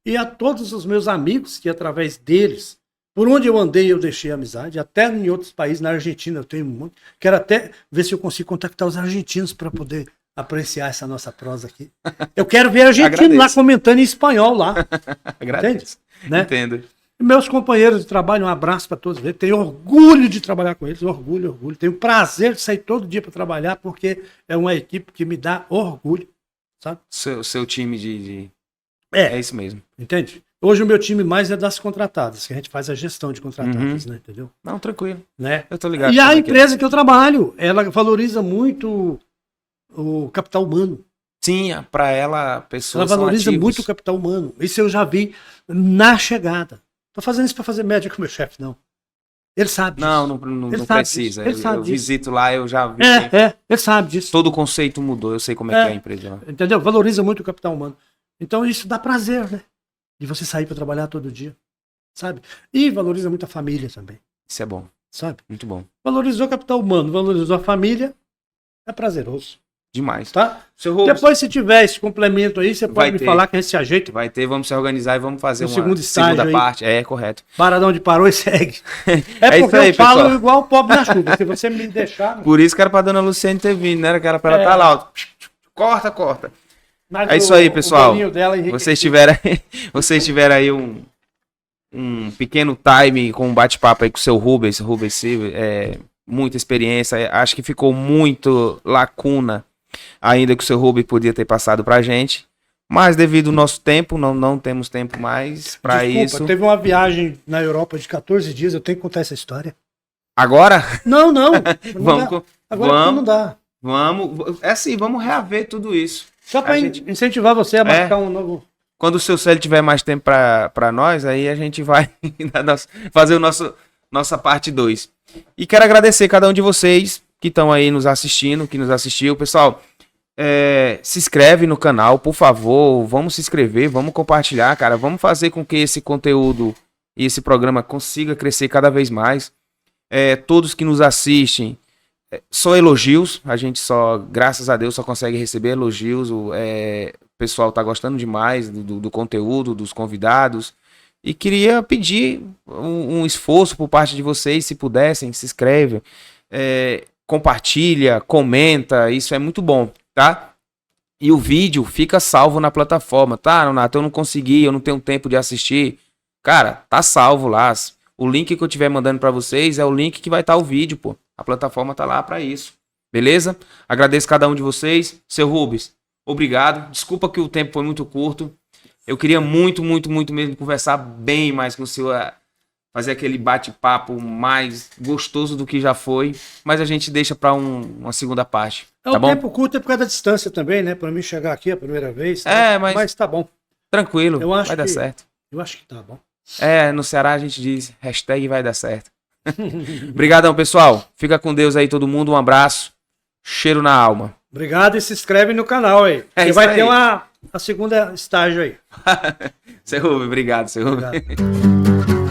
B: E a todos os meus amigos, que através deles, por onde eu andei, eu deixei amizade, até em outros países, na Argentina eu tenho muito. Quero até ver se eu consigo contactar os argentinos para poder apreciar essa nossa prosa aqui. Eu quero ver argentino lá comentando em espanhol lá.
A: Agradeço.
B: Entende? Né?
A: Entendo.
B: E meus companheiros de trabalho, um abraço para todos eles. Tenho orgulho de trabalhar com eles, orgulho. Tenho prazer de sair todo dia para trabalhar, porque é uma equipe que me dá orgulho, sabe?
A: Seu time É isso mesmo.
B: Entende? Hoje o meu time mais é das contratadas, que a gente faz a gestão de contratadas, né? Entendeu?
A: Não, tranquilo.
B: Né?
A: Eu tô ligado.
B: E a empresa que eu trabalho, ela valoriza muito o capital humano.
A: Sim, para ela, pessoas
B: Ela valoriza muito o capital humano. Isso eu já vi na chegada. Tô fazendo isso para fazer média com o meu chefe, não. Ele sabe disso.
A: Não precisa. Eu visito lá, eu já vi.
B: Ele sabe disso.
A: Todo o conceito mudou, eu sei como é que é a empresa lá.
B: Entendeu? Valoriza muito o capital humano. Então isso dá prazer, né? De você sair para trabalhar todo dia, sabe? E valoriza muito a família também.
A: Isso é bom.
B: Sabe?
A: Muito bom.
B: Valorizou o capital humano, valorizou a família, é prazeroso.
A: Demais.
B: Tá? Depois, se tiver esse complemento aí, você pode me falar que a gente se ajeita.
A: Vai ter, vamos se organizar e vamos fazer uma
B: segunda
A: parte. É, correto.
B: Para de onde parou e segue. É porque aí, eu falo pessoal. Igual o pobre na chuva. Se você me deixar...
A: Por isso que era pra dona Luciane ter vindo, né? Que era pra ela estar lá, ó. Corta.
B: Mas
A: é isso aí, pessoal. Vocês tiveram aí um pequeno time com um bate-papo aí com o seu Rubens Silva, muita experiência, acho que ficou muito lacuna ainda que o seu Rubens podia ter passado pra gente, mas devido ao nosso tempo, não temos tempo mais para isso.
B: Teve uma viagem na Europa de 14 dias, eu tenho que contar essa história.
A: Agora?
B: Não.
A: Agora
B: não dá.
A: Vamos, assim, vamos reaver tudo isso.
B: Só para incentivar você a marcar um novo...
A: Quando o seu Célio tiver mais tempo para nós, aí a gente vai fazer nossa parte 2. E quero agradecer cada um de vocês que estão aí nos assistindo, que nos assistiu. Pessoal, se inscreve no canal, por favor. Vamos se inscrever, vamos compartilhar, cara. Vamos fazer com que esse conteúdo e esse programa consiga crescer cada vez mais. Todos que nos assistem, só elogios. A gente graças a Deus, só consegue receber elogios. O pessoal tá gostando demais do conteúdo, dos convidados. E queria pedir um esforço por parte de vocês, se pudessem, se inscreve, compartilha, comenta, isso é muito bom, tá? E o vídeo fica salvo na plataforma, tá, Nonato? Eu não consegui, eu não tenho tempo de assistir. Cara, tá salvo lá. O link que eu estiver mandando para vocês é o link que vai estar o vídeo, pô. A plataforma tá lá para isso, beleza? Agradeço cada um de vocês. Seu Rubens, obrigado. Desculpa que o tempo foi muito curto. Eu queria muito mesmo conversar bem mais com o senhor, fazer aquele bate-papo mais gostoso do que já foi, mas a gente deixa para uma segunda parte, tá bom?
B: O tempo curto é por causa da distância também, né? Para mim chegar aqui a primeira vez. Né?
A: Mas
B: tá bom.
A: Tranquilo, vai dar certo.
B: Eu acho que tá bom.
A: No Ceará a gente diz #vai dar certo. Obrigadão, pessoal. Fica com Deus aí todo mundo, um abraço. Cheiro na alma.
B: Obrigado e se inscreve no canal aí. Você vai ter a segunda estágio aí.
A: Seu Rubens, obrigado, seu Rubens.